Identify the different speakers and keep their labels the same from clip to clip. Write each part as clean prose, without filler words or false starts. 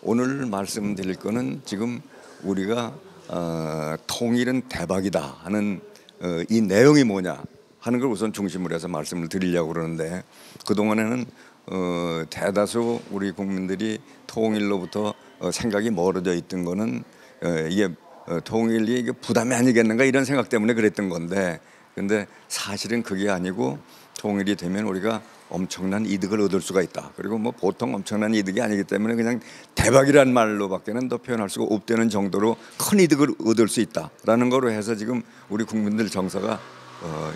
Speaker 1: 오늘 말씀드릴 거는 지금 우리가 통일은 대박이다 하는 이 내용이 뭐냐 하는 걸 우선 중심으로 해서 말씀을 드리려고 그러는데, 그동안에는 대다수 우리 국민들이 통일로부터 생각이 멀어져 있던 거는 이게 통일이 이게 부담이 아니겠는가 이런 생각 때문에 그랬던 건데, 근데 사실은 그게 아니고 통일이 되면 우리가 엄청난 이득을 얻을 수가 있다. 그리고 뭐 보통 엄청난 이득이 아니기 때문에 그냥 대박이란 말로밖에는 더 표현할 수가 없다는 정도로 큰 이득을 얻을 수 있다라는 거로 해서 지금 우리 국민들 정서가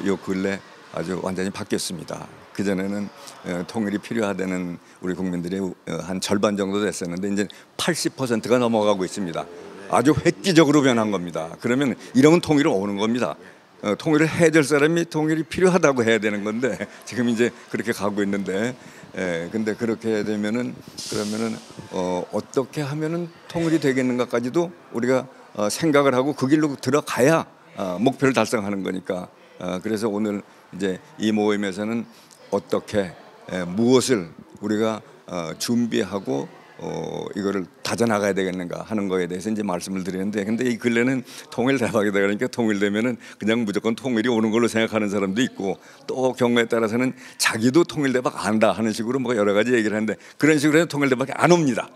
Speaker 1: 요 근래 아주 완전히 바뀌었습니다. 그전에는 통일이 필요하다는 우리 국민들이 한 절반 정도 됐었는데 이제 80%가 넘어가고 있습니다. 아주 획기적으로 변한 겁니다. 그러면 이러면 통일은 오는 겁니다. 통일을 해야 될 사람이 통일이 필요하다고 해야 되는 건데 지금 이제 그렇게 가고 있는데, 근데 그렇게 되면은 그러면은 어떻게 하면은 통일이 되겠는가까지도 우리가 생각을 하고 그 길로 들어가야 목표를 달성하는 거니까. 그래서 오늘 이제 이 모임에서는 어떻게 무엇을 우리가 준비하고 이거를 다져나가야 되겠는가 하는 거에 대해서 이제 말씀을 드리는데, 근데 이 근래는 통일 대박이다 그러니까 통일되면은 그냥 무조건 통일이 오는 걸로 생각하는 사람도 있고, 또 경우에 따라서는 자기도 통일 대박 안다 하는 식으로 뭐 여러 가지 얘기를 하는데, 그런 식으로 해서 통일 대박이 안 옵니다.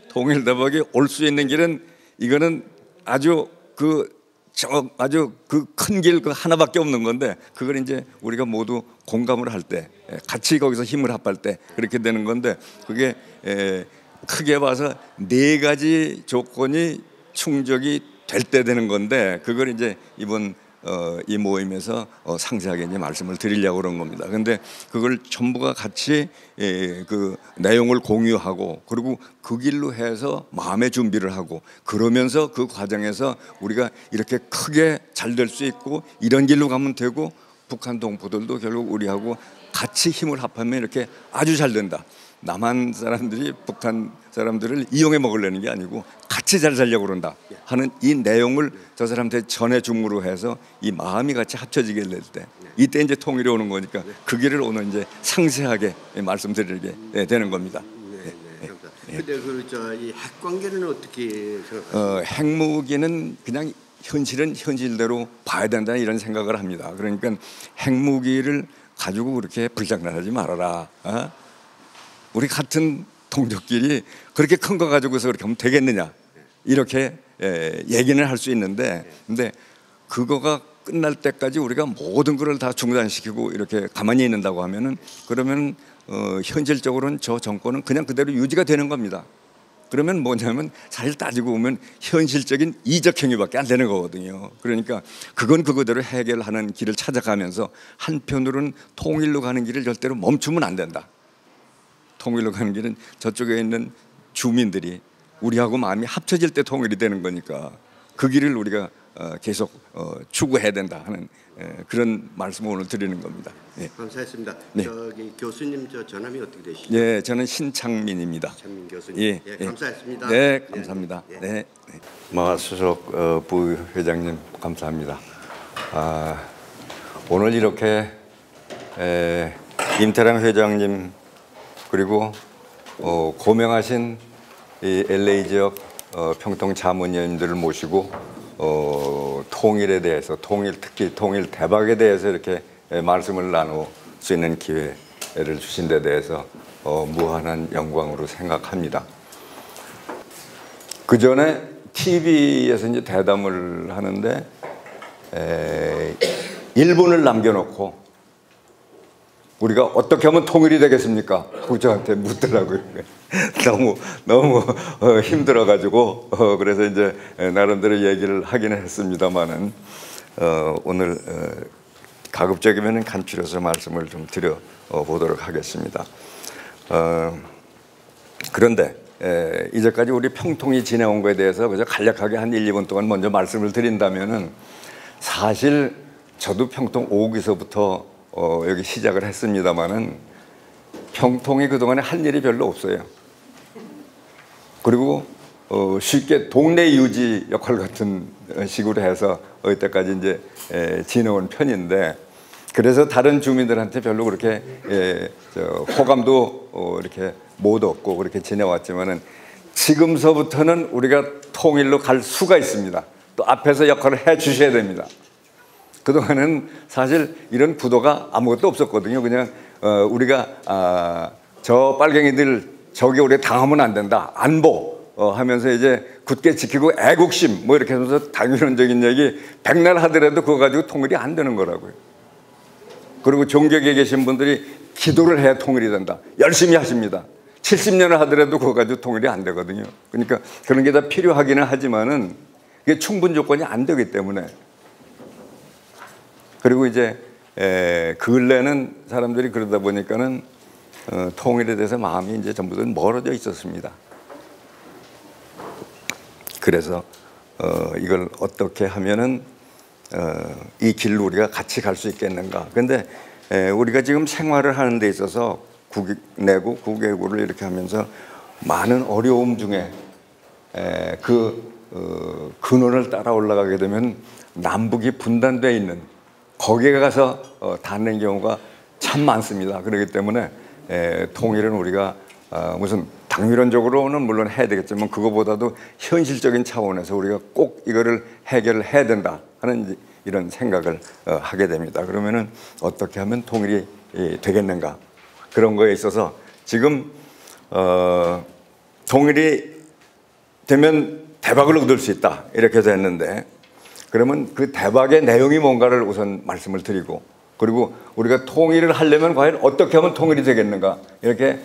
Speaker 1: 통일 대박이 올 수 있는 길은 이거는 아주 그 큰 길 그 하나밖에 없는 건데, 그걸 이제 우리가 모두 공감을 할 때, 같이 거기서 힘을 합할 때 그렇게 되는 건데, 그게 크게 봐서 4가지 조건이 충족이 될 때 되는 건데, 그걸 이제 이번 이 모임에서 상세하게 이제 말씀을 드리려고 그런 겁니다. 근데 그걸 전부가 같이 그 내용을 공유하고, 그리고 그 길로 해서 마음의 준비를 하고, 그러면서 그 과정에서 우리가 이렇게 크게 잘 될 수 있고 이런 길로 가면 되고, 북한 동포들도 결국 우리하고 같이 힘을 합하면 이렇게 아주 잘 된다. 남한 사람들이 북한 사람들을 이용해 먹으려는 게 아니고 같이 잘 살려고 그런다 하는 이 내용을 저 사람한테 전해줌으로 해서 이 마음이 같이 합쳐지게 될 때, 이때 이제 통일이 오는 거니까 그 길을 오늘 이제 상세하게 말씀드리게 되는 겁니다.
Speaker 2: 근데 이 핵 관계는 어떻게 생각하세요?
Speaker 1: 핵무기는 그냥 현실은 현실대로 봐야 된다 이런 생각을 합니다. 그러니까 핵무기를 가지고 그렇게 불장난하지 말아라. 우리 같은 동족끼리 그렇게 큰 거 가지고서 그렇게 하면 되겠느냐 이렇게 얘기는 할 수 있는데, 근데 그거가 끝날 때까지 우리가 모든 것을 다 중단시키고 이렇게 가만히 있는다고 하면은, 그러면 현실적으로는 저 정권은 그냥 그대로 유지가 되는 겁니다. 그러면 뭐냐면 사실 따지고 보면 현실적인 이적 행위밖에 안 되는 거거든요. 그러니까 그건 그거대로 해결하는 길을 찾아가면서, 한편으로는 통일로 가는 길을 절대로 멈추면 안 된다. 통일로 가는 길은 저쪽에 있는 주민들이 우리하고 마음이 합쳐질 때 통일이 되는 거니까 그 길을 우리가 계속 추구해야 된다 하는 그런 말씀을 오늘 드리는 겁니다. 네.
Speaker 2: 감사했습니다.
Speaker 1: 네.
Speaker 2: 저기 교수님 전함이 어떻게 되시죠?
Speaker 1: 네, 저는 신창민입니다.
Speaker 2: 창민 교수님.
Speaker 1: 예,
Speaker 2: 감사했습니다.
Speaker 1: 네, 감사합니다.
Speaker 2: 네.
Speaker 1: 네. 마수석 부회장님 감사합니다. 오늘 이렇게 임태랑 회장님 그리고 고명하신 이 LA 지역 평통 자문위원들을 모시고 통일에 대해서, 특히 통일 대박에 대해서 이렇게 말씀을 나눌 수 있는 기회를 주신 데 대해서 무한한 영광으로 생각합니다. 그 전에 TV에서 이제 대담을 하는데 1분을 남겨놓고 우리가 어떻게 하면 통일이 되겠습니까? 하고 저한테 묻더라고요. 너무 힘들어가지고 그래서 이제 나름대로 얘기를 하긴 했습니다만은 오늘 가급적이면 간추려서 말씀을 좀 드려 보도록 하겠습니다. 그런데 이제까지 우리 평통이 지내온 거에 대해서 그저 간략하게 한 1, 2분 동안 먼저 말씀을 드린다면은, 사실 저도 평통 오기서부터 여기 시작을 했습니다마는 평통이 그동안에 한 일이 별로 없어요. 그리고 쉽게 동네 유지 역할 같은 식으로 해서 여기까지 이제 지내온 편인데, 그래서 다른 주민들한테 별로 그렇게 호감도 이렇게 못 얻고 그렇게 지내왔지만은 지금서부터는 우리가 통일로 갈 수가 있습니다. 또 앞에서 역할을 해 주셔야 됩니다. 그동안은 사실 이런 구도가 아무것도 없었거든요. 그냥 우리가 저 빨갱이들 저기 우리가 당하면 안 된다. 안보 하면서 이제 굳게 지키고 애국심 뭐 이렇게 하면서 당위론적인 얘기 백날 하더라도 그거 가지고 통일이 안 되는 거라고요. 그리고 종교계에 계신 분들이 기도를 해야 통일이 된다. 열심히 하십니다. 70년을 하더라도 그거 가지고 통일이 안 되거든요. 그러니까 그런 게 다 필요하기는 하지만은 그게 충분 조건이 안 되기 때문에. 그리고 이제 근래는 사람들이 그러다 보니까는 통일에 대해서 마음이 이제 전부 다 멀어져 있었습니다. 그래서 이걸 어떻게 하면은 이 길로 우리가 같이 갈 수 있겠는가. 그런데 우리가 지금 생활을 하는 데 있어서 국내고 국외고를 이렇게 하면서 많은 어려움 중에 근원을 따라 올라가게 되면 남북이 분단되어 있는 거기에 가서 닿는 경우가 참 많습니다. 그렇기 때문에 통일은 우리가 무슨 당위론적으로는 물론 해야 되겠지만 그거보다도 현실적인 차원에서 우리가 꼭 이거를 해결을 해야 된다 하는 이런 생각을 하게 됩니다. 그러면은 어떻게 하면 통일이 되겠는가 그런 거에 있어서 지금 통일이 되면 대박을 얻을 수 있다 이렇게 됐는데 그러면 그 대박의 내용이 뭔가를 우선 말씀을 드리고 그리고 우리가 통일을 하려면 과연 어떻게 하면 통일이 되겠는가 이렇게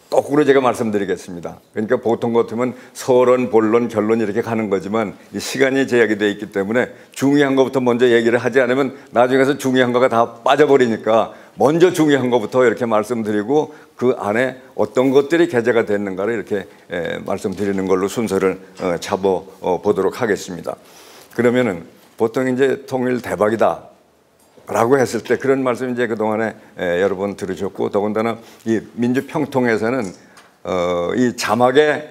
Speaker 1: 거꾸로 제가 말씀드리겠습니다. 그러니까 보통 같으면 서론, 본론, 결론 이렇게 가는 거지만 이 시간이 제약이 되어 있기 때문에 중요한 것부터 먼저 얘기를 하지 않으면 나중에 가서 중요한 거가 다 빠져버리니까 먼저 중요한 것부터 이렇게 말씀드리고 그 안에 어떤 것들이 게재가 됐는가를 이렇게 말씀드리는 걸로 순서를 잡아보도록 하겠습니다. 그러면은 보통 이제 통일 대박이다 라고 했을 때 그런 말씀 이제 그동안에 여러 번 들으셨고 더군다나 이 민주평통에서는 이 자막에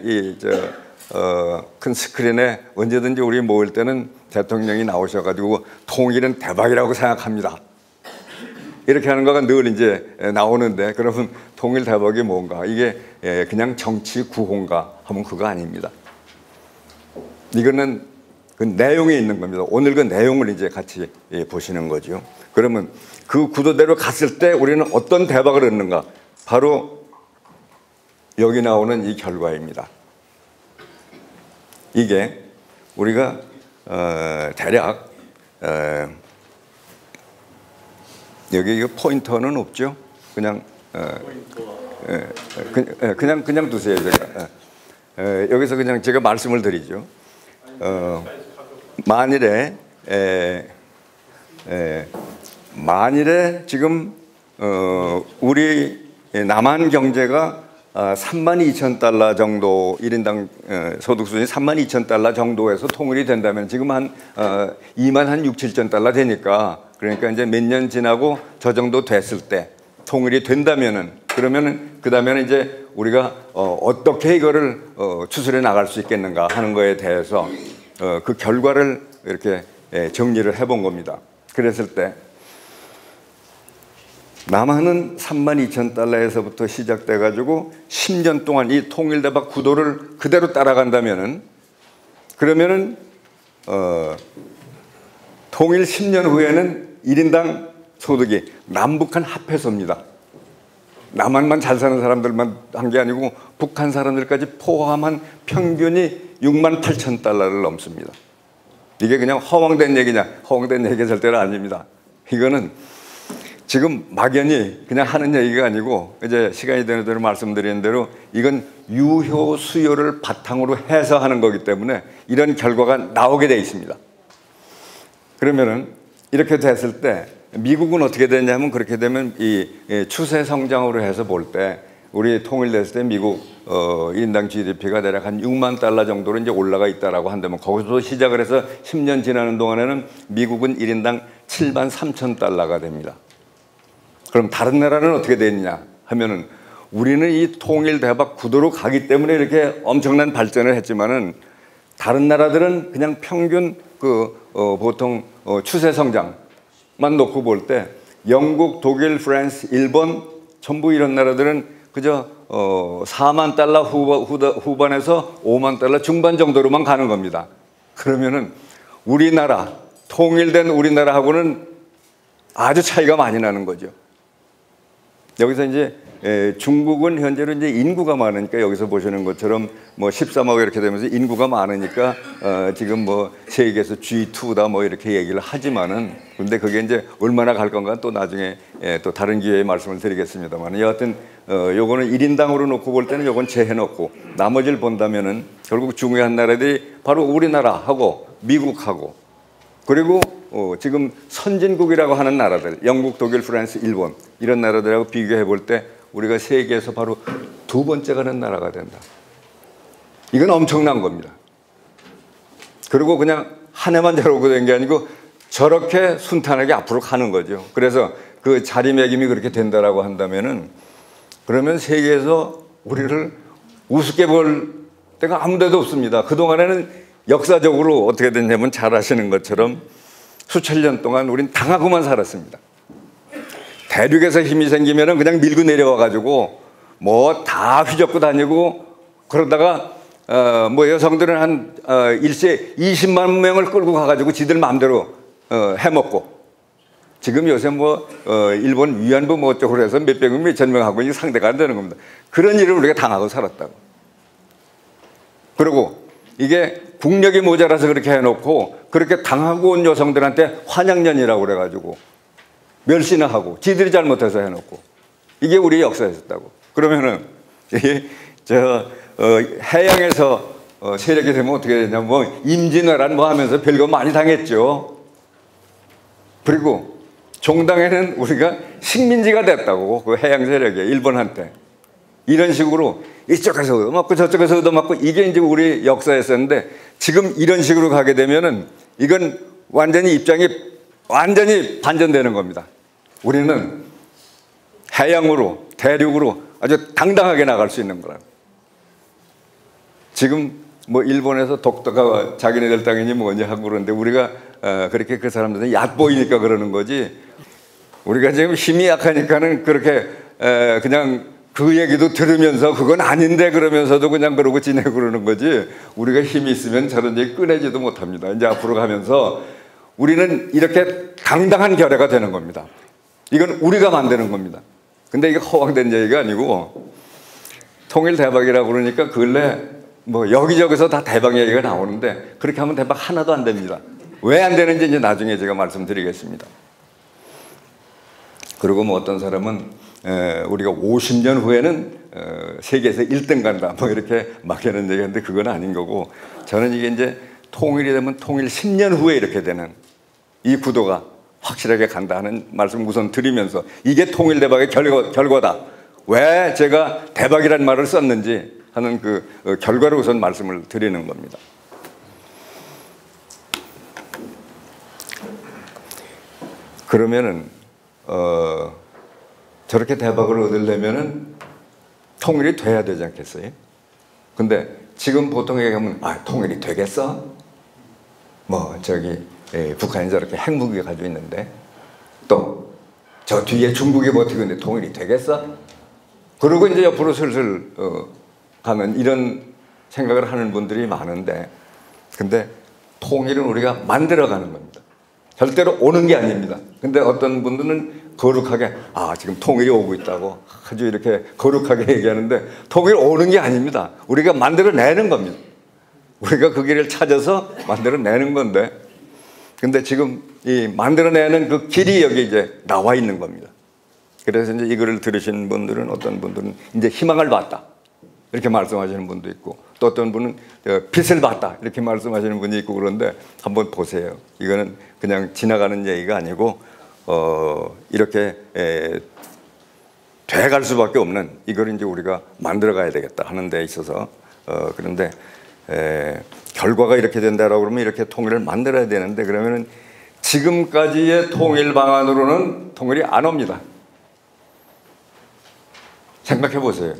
Speaker 1: 큰 스크린에 언제든지 우리 모일 때는 대통령이 나오셔가지고 통일은 대박이라고 생각합니다. 이렇게 하는 거가 늘 이제 나오는데 그러면 통일 대박이 뭔가 이게 그냥 정치 구호인가 하면 그거 아닙니다. 이거는 그 내용이 있는 겁니다. 오늘 그 내용을 이제 같이 보시는 거죠. 그러면 그 구도대로 갔을 때 우리는 어떤 대박을 얻는가? 바로 여기 나오는 이 결과입니다. 이게 우리가 대략 여기 포인터는 없죠? 그냥 그냥 두세요. 제가 여기서 그냥 제가 말씀을 드리죠. 만일에 지금 우리 남한 경제가 32,000달러 정도 1인당 소득 수준이 32,000달러 정도에서 통일이 된다면 지금 한 2만 한 6, 7천 달러 되니까 그러니까 이제 몇 년 지나고 저 정도 됐을 때 통일이 된다면은 그러면은 그 다음에는 이제 우리가 어떻게 이거를 추스려 나갈 수 있겠는가 하는 거에 대해서 그 결과를 이렇게 정리를 해본 겁니다. 그랬을 때 남한은 32,000달러에서부터 시작돼 가지고 10년 동안 이 통일대박 구도를 그대로 따라간다면은 그러면은 통일 10년 후에는 1인당 소득이 남북한 합해서입니다. 남한만 잘 사는 사람들만 한 게 아니고 북한 사람들까지 포함한 평균이 68,000달러를 넘습니다. 이게 그냥 허황된 얘기냐? 허황된 얘기 절대로 아닙니다. 이거는 지금 막연히 그냥 하는 얘기가 아니고 이제 시간이 되는 대로 말씀드리는 대로 이건 유효 수요를 바탕으로 해서 하는 거기 때문에 이런 결과가 나오게 돼 있습니다. 그러면은 이렇게 됐을 때 미국은 어떻게 되냐면 그렇게 되면 이 추세 성장으로 해서 볼 때 우리 통일됐을 때 미국 인당 GDP가 대략 한 6만 달러 정도로 이제 올라가 있다라고 한다면 거기서 시작을 해서 10년 지나는 동안에는 미국은 1인당 7만 3천 달러가 됩니다. 그럼 다른 나라는 어떻게 되느냐 하면은 우리는 이 통일 대박 구도로 가기 때문에 이렇게 엄청난 발전을 했지만은 다른 나라들은 그냥 평균 보통 추세 성장만 놓고 볼 때 영국, 독일, 프랑스, 일본 전부 이런 나라들은 그저 4만 달러 후반에서 5만 달러 중반 정도로만 가는 겁니다. 그러면은 우리나라, 통일된 우리나라하고는 아주 차이가 많이 나는 거죠. 여기서 이제 중국은 현재로 이제 인구가 많으니까 여기서 보시는 것처럼 뭐 13억 이렇게 되면서 인구가 많으니까 지금 뭐 세계에서 G2다 뭐 이렇게 얘기를 하지만은, 근데 그게 이제 얼마나 갈 건가 또 나중에 또 다른 기회에 말씀을 드리겠습니다만, 여하튼 요거는 1인당으로 놓고 볼 때는 요건 제해 놓고 나머지를 본다면은 결국 중요한 나라들이 바로 우리나라하고 미국하고, 그리고 지금 선진국이라고 하는 나라들, 영국, 독일, 프랑스, 일본, 이런 나라들하고 비교해 볼 때 우리가 세계에서 바로 두 번째 가는 나라가 된다. 이건 엄청난 겁니다. 그리고 그냥 한 해만 저러고 된 게 아니고 저렇게 순탄하게 앞으로 가는 거죠. 그래서 그 자리매김이 그렇게 된다라고 한다면은, 그러면 세계에서 우리를 우습게 볼 때가 아무 데도 없습니다. 그동안에는 역사적으로 어떻게 됐냐면 잘 아시는 것처럼 수천 년 동안 우린 당하고만 살았습니다. 대륙에서 힘이 생기면은 그냥 밀고 내려와 가지고 뭐 다 휘젓고 다니고, 그러다가 뭐 여성들은 한 일시에 20만 명을 끌고 가가지고 지들 마음대로 해먹고, 지금 요새 뭐 일본 위안부 뭐 어쩌고 해서 몇백 명, 몇천 명 하고 상대가 안 되는 겁니다. 그런 일을 우리가 당하고 살았다고. 그리고 이게 국력이 모자라서 그렇게 해놓고, 그렇게 당하고 온 여성들한테 환양년이라고 그래가지고 멸시나 하고, 지들이 잘못해서 해놓고, 이게 우리 역사였다고. 그러면은 해양에서 세력이 되면 어떻게 되냐면 뭐 임진왜란 뭐 하면서 별거 많이 당했죠. 그리고 종당에는 우리가 식민지가 됐다고, 그 해양 세력에, 일본한테. 이런 식으로 이쪽에서 얻어맞고 저쪽에서 얻어맞고, 이게 이제 우리 역사였었는데, 지금 이런 식으로 가게 되면은 이건 완전히 입장이 완전히 반전되는 겁니다. 우리는 해양으로, 대륙으로 아주 당당하게 나갈 수 있는 거라. 지금 뭐 일본에서 독도가 자기네들 땅이니 뭐니 하고 그러는데, 우리가 그렇게 그 사람들은 얕보이니까 그러는 거지, 우리가 지금 힘이 약하니까는 그렇게 그냥 그 얘기도 들으면서 그건 아닌데 그러면서도 그냥 그러고 지내고 그러는 거지, 우리가 힘이 있으면 저런 얘기 꺼내지도 못합니다. 이제 앞으로 가면서 우리는 이렇게 당당한 결의가 되는 겁니다. 이건 우리가 만드는 겁니다. 근데 이게 허황된 얘기가 아니고, 통일 대박이라고 그러니까 근래 뭐 여기저기서 다 대박 얘기가 나오는데, 그렇게 하면 대박 하나도 안 됩니다. 왜 안 되는지 이제 나중에 제가 말씀드리겠습니다. 그리고 뭐 어떤 사람은 우리가 50년 후에는 세계에서 1등 간다 뭐 이렇게 막 하는 얘기인데, 그건 아닌 거고, 저는 이게 이제 통일이 되면 통일 10년 후에 이렇게 되는 이 구도가 확실하게 간다 하는 말씀 우선 드리면서, 이게 통일 대박의 결과다. 왜 제가 대박이라는 말을 썼는지 하는 그 결과를 우선 말씀을 드리는 겁니다. 그러면은 저렇게 대박을 얻으려면은 통일이 돼야 되지 않겠어요? 근데 지금 보통 얘기하면 통일이 되겠어? 뭐 저기 북한이 저렇게 핵무기 가지고 있는데, 또 저 뒤에 중국이 버티고 있는데 통일이 되겠어? 그리고 이제 옆으로 슬슬 가는 이런 생각을 하는 분들이 많은데, 근데 통일은 우리가 만들어가는 겁니다. 절대로 오는 게 아닙니다. 근데 어떤 분들은 거룩하게 지금 통일이 오고 있다고 아주 이렇게 거룩하게 얘기하는데, 통일이 오는 게 아닙니다. 우리가 만들어내는 겁니다. 우리가 그 길을 찾아서 만들어내는 건데, 근데 지금 이 만들어내는 그 길이 여기 이제 나와 있는 겁니다. 그래서 이제 이거를 들으신 분들은, 어떤 분들은 이제 희망을 봤다 이렇게 말씀하시는 분도 있고, 또 어떤 분은 빛을 봤다 이렇게 말씀하시는 분이 있고, 그런데 한번 보세요. 이거는 그냥 지나가는 얘기가 아니고 이렇게 돼갈 수밖에 없는, 이걸 이제 우리가 만들어 가야 되겠다 하는 데 있어서 그런데 결과가 이렇게 된다라고 그러면 이렇게 통일을 만들어야 되는데, 그러면은 지금까지의 통일 방안으로는 통일이 안 옵니다. 생각해 보세요.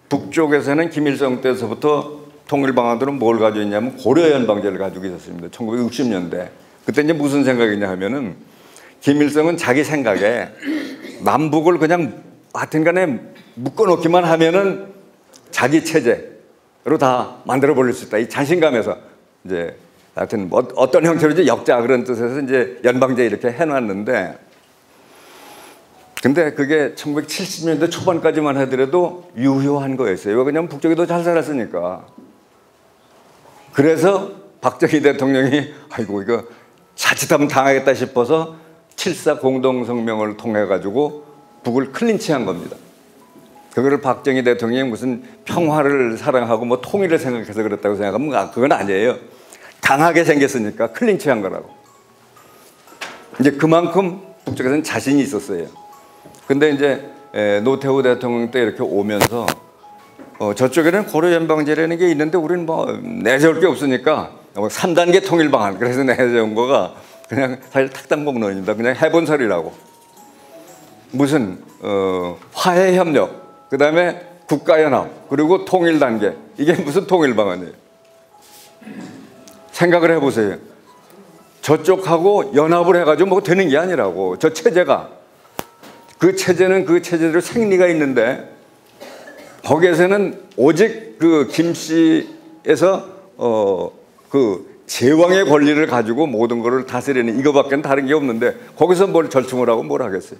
Speaker 1: 북쪽에서는 김일성 때서부터 통일 방안으로 뭘 가지고 있냐면 고려연방제를 가지고 있었습니다. 1960년대. 그때 이제 무슨 생각이냐 하면은, 김일성은 자기 생각에 남북을 그냥 하여튼간에 묶어놓기만 하면은 자기 체제로 다 만들어 버릴 수 있다. 이 자신감에서 이제 하여튼 뭐 어떤 형태로든지 역자 그런 뜻에서 이제 연방제 이렇게 해놨는데, 근데 그게 1970년대 초반까지만 하더라도 유효한 거였어요. 왜 그냥 북쪽이 더 잘 살았으니까. 그래서 박정희 대통령이 아이고 이거 자칫하면 당하겠다 싶어서 7.4 공동성명을 통해 가지고 북을 클린치한 겁니다. 그거를 박정희 대통령이 무슨 평화를 사랑하고 뭐 통일을 생각해서 그랬다고 생각하면 그건 아니에요. 당하게 생겼으니까 클린치한 거라고. 이제 그만큼 북쪽에서는 자신이 있었어요. 근데 이제 노태우 대통령 때 이렇게 오면서 저쪽에는 고려 연방제라는 게 있는데 우리는 뭐 내세울 게 없으니까 3단계 통일 방안, 그래서 내세운 거가 그냥 사실 탁당공론입니다. 그냥 해본 소리라고. 무슨 화해협력, 그 다음에 국가연합, 그리고 통일단계. 이게 무슨 통일 방안이에요? 생각을 해보세요. 저쪽하고 연합을 해가지고 뭐 되는 게 아니라고. 저 체제가, 그 체제는 그 체제대로 생리가 있는데 거기에서는 오직 그 김씨에서 그 제왕의 권리를 가지고 모든 것을 다스리는 이거밖에 다른 게 없는데 거기서 뭘 절충을 하고 뭘 하겠어요.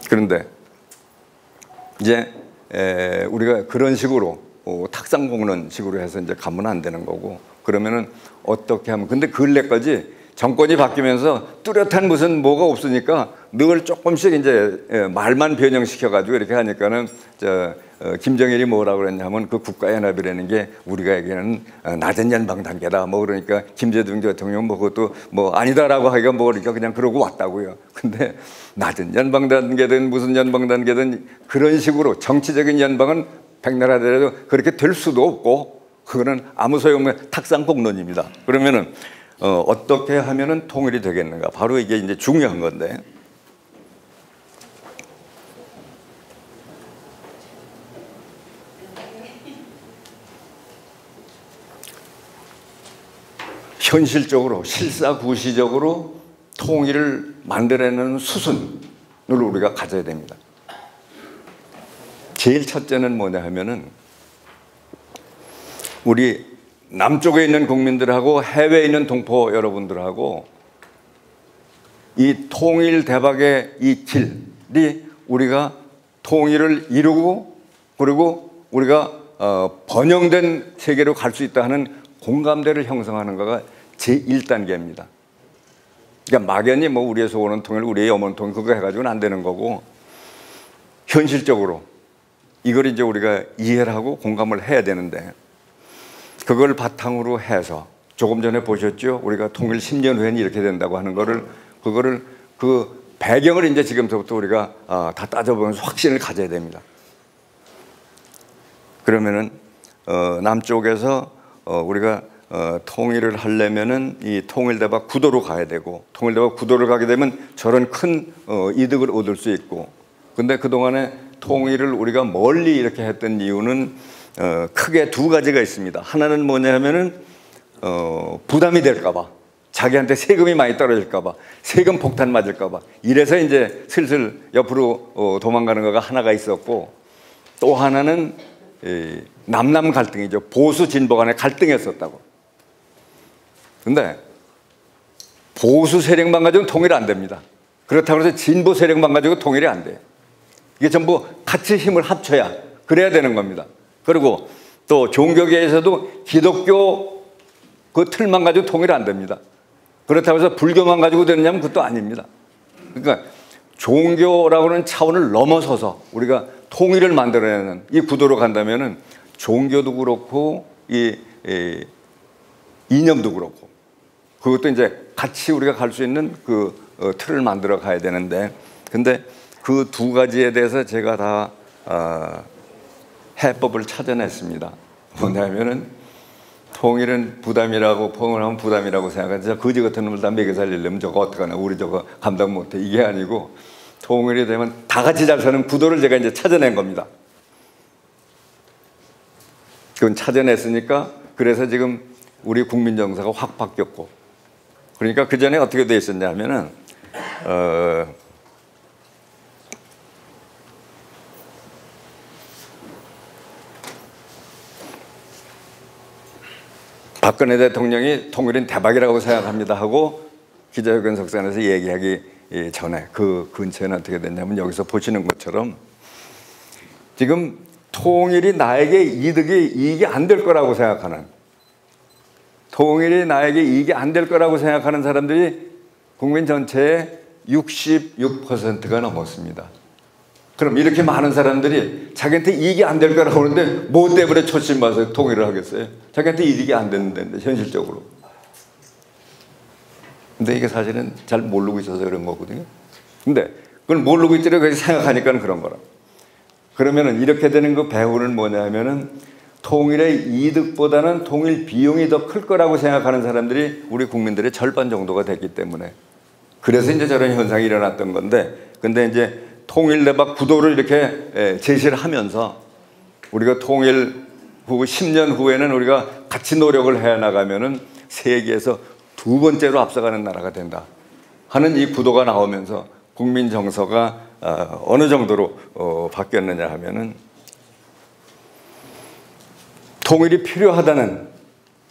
Speaker 1: 그런데 이제 우리가 그런 식으로 탁상공론 식으로 해서 이제 가면 안 되는 거고, 그러면은 어떻게 하면, 근데 근래까지 정권이 바뀌면서 뚜렷한 무슨 뭐가 없으니까 늘 조금씩 이제 말만 변형시켜 가지고 이렇게 하니까는 김정일이 뭐라고 그랬냐면 그 국가연합이라는 게 우리가 얘기하는 낮은 연방 단계다 뭐 그러니까 김대중 대통령 뭐 그것도 뭐 아니다라고 하기가 뭐 그러니까 그냥 그러고 왔다고요. 근데 낮은 연방 단계든 무슨 연방 단계든 그런 식으로 정치적인 연방은 백나라 되라도 그렇게 될 수도 없고 그거는 아무 소용없는 탁상공론입니다. 그러면은 어떻게 하면은 통일이 되겠는가? 바로 이게 이제 중요한 건데, 현실적으로 실사구시적으로 통일을 만들어내는 수순을 우리가 가져야 됩니다. 제일 첫째는 뭐냐 하면은 우리 남쪽에 있는 국민들하고 해외에 있는 동포 여러분들하고 이 통일 대박의 이 길이 우리가 통일을 이루고 그리고 우리가 번영된 세계로 갈 수 있다 하는 공감대를 형성하는 거가 제1단계입니다. 그러니까 막연히 뭐 우리에서 오는 통일, 우리의 염원 통일 그거 해가지고는 안 되는 거고, 현실적으로 이걸 이제 우리가 이해를 하고 공감을 해야 되는데, 그걸 바탕으로 해서 조금 전에 보셨죠? 우리가 통일 10년 후에는 이렇게 된다고 하는 거를, 그거를 그 배경을 이제 지금부터 우리가 다 따져보면서 확신을 가져야 됩니다. 그러면은 남쪽에서 우리가 통일을 하려면은 이 통일대박 구도로 가야 되고, 통일대박 구도를 가게 되면 저런 큰 이득을 얻을 수 있고, 근데 그동안에 통일을 우리가 멀리 이렇게 했던 이유는 크게 두 가지가 있습니다. 하나는 뭐냐 하면은 부담이 될까봐, 자기한테 세금이 많이 떨어질까봐, 세금 폭탄 맞을까봐, 이래서 이제 슬슬 옆으로 도망가는 거가 하나가 있었고, 또 하나는 남남 갈등이죠. 보수 진보 간의 갈등이었었다고. 근데 보수 세력만 가지고 통일이 안 됩니다. 그렇다고 해서 진보 세력만 가지고 통일이 안 돼요. 이게 전부 같이 힘을 합쳐야 그래야 되는 겁니다. 그리고 또 종교계에서도 기독교 그 틀만 가지고 통일이 안 됩니다. 그렇다고 해서 불교만 가지고 되느냐면 그것도 아닙니다. 그러니까 종교라고 하는 차원을 넘어서서 우리가 통일을 만들어내는 이 구도로 간다면은 종교도 그렇고 이 이념도 그렇고 그것도 이제 같이 우리가 갈 수 있는 그 틀을 만들어 가야 되는데, 근데 그 두 가지에 대해서 제가 다 해법을 찾아냈습니다. 뭐냐면은 통일은 부담이라고, 통일하면 부담이라고 생각하는데 거지 같은 놈을 다 먹여 살리려면 저거 어떡하나, 우리 저거 감당 못해, 이게 아니고 통일이 되면 다 같이 잘 사는 구도를 제가 이제 찾아낸 겁니다. 그건 찾아냈으니까 그래서 지금 우리 국민 정서가 확 바뀌었고, 그러니까 그 전에 어떻게 돼 있었냐 하면은 박근혜 대통령이 통일은 대박이라고 생각합니다 하고 기자회견 석상에서 얘기하기 전에 그 근처에는 어떻게 됐냐면 여기서 보시는 것처럼 지금 통일이 나에게 이익이 안 될 거라고 생각하는, 통일이 나에게 이익이 안 될 거라고 생각하는 사람들이 국민 전체의 66%가 넘었습니다. 그럼 이렇게 많은 사람들이 자기한테 이익이 안 될 거라고 하는데 뭐 때문에 초심봐서 통일을 하겠어요? 자기한테 이익이 안 되는데 현실적으로. 근데 이게 사실은 잘 모르고 있어서 그런 거거든요. 근데 그걸 모르고 있더라도 그렇게 생각하니까 그런 거라. 그러면은 이렇게 되는 그 배후는 뭐냐 하면은 통일의 이득보다는 통일 비용이 더 클 거라고 생각하는 사람들이 우리 국민들의 절반 정도가 됐기 때문에, 그래서 이제 저런 현상이 일어났던 건데, 근데 이제 통일 대박 구도를 이렇게 제시를 하면서 우리가 통일 후 10년 후에는 우리가 같이 노력을 해 나가면은 세계에서 두 번째로 앞서가는 나라가 된다 하는 이 구도가 나오면서 국민 정서가 어느 정도로 바뀌었느냐 하면은 통일이 필요하다는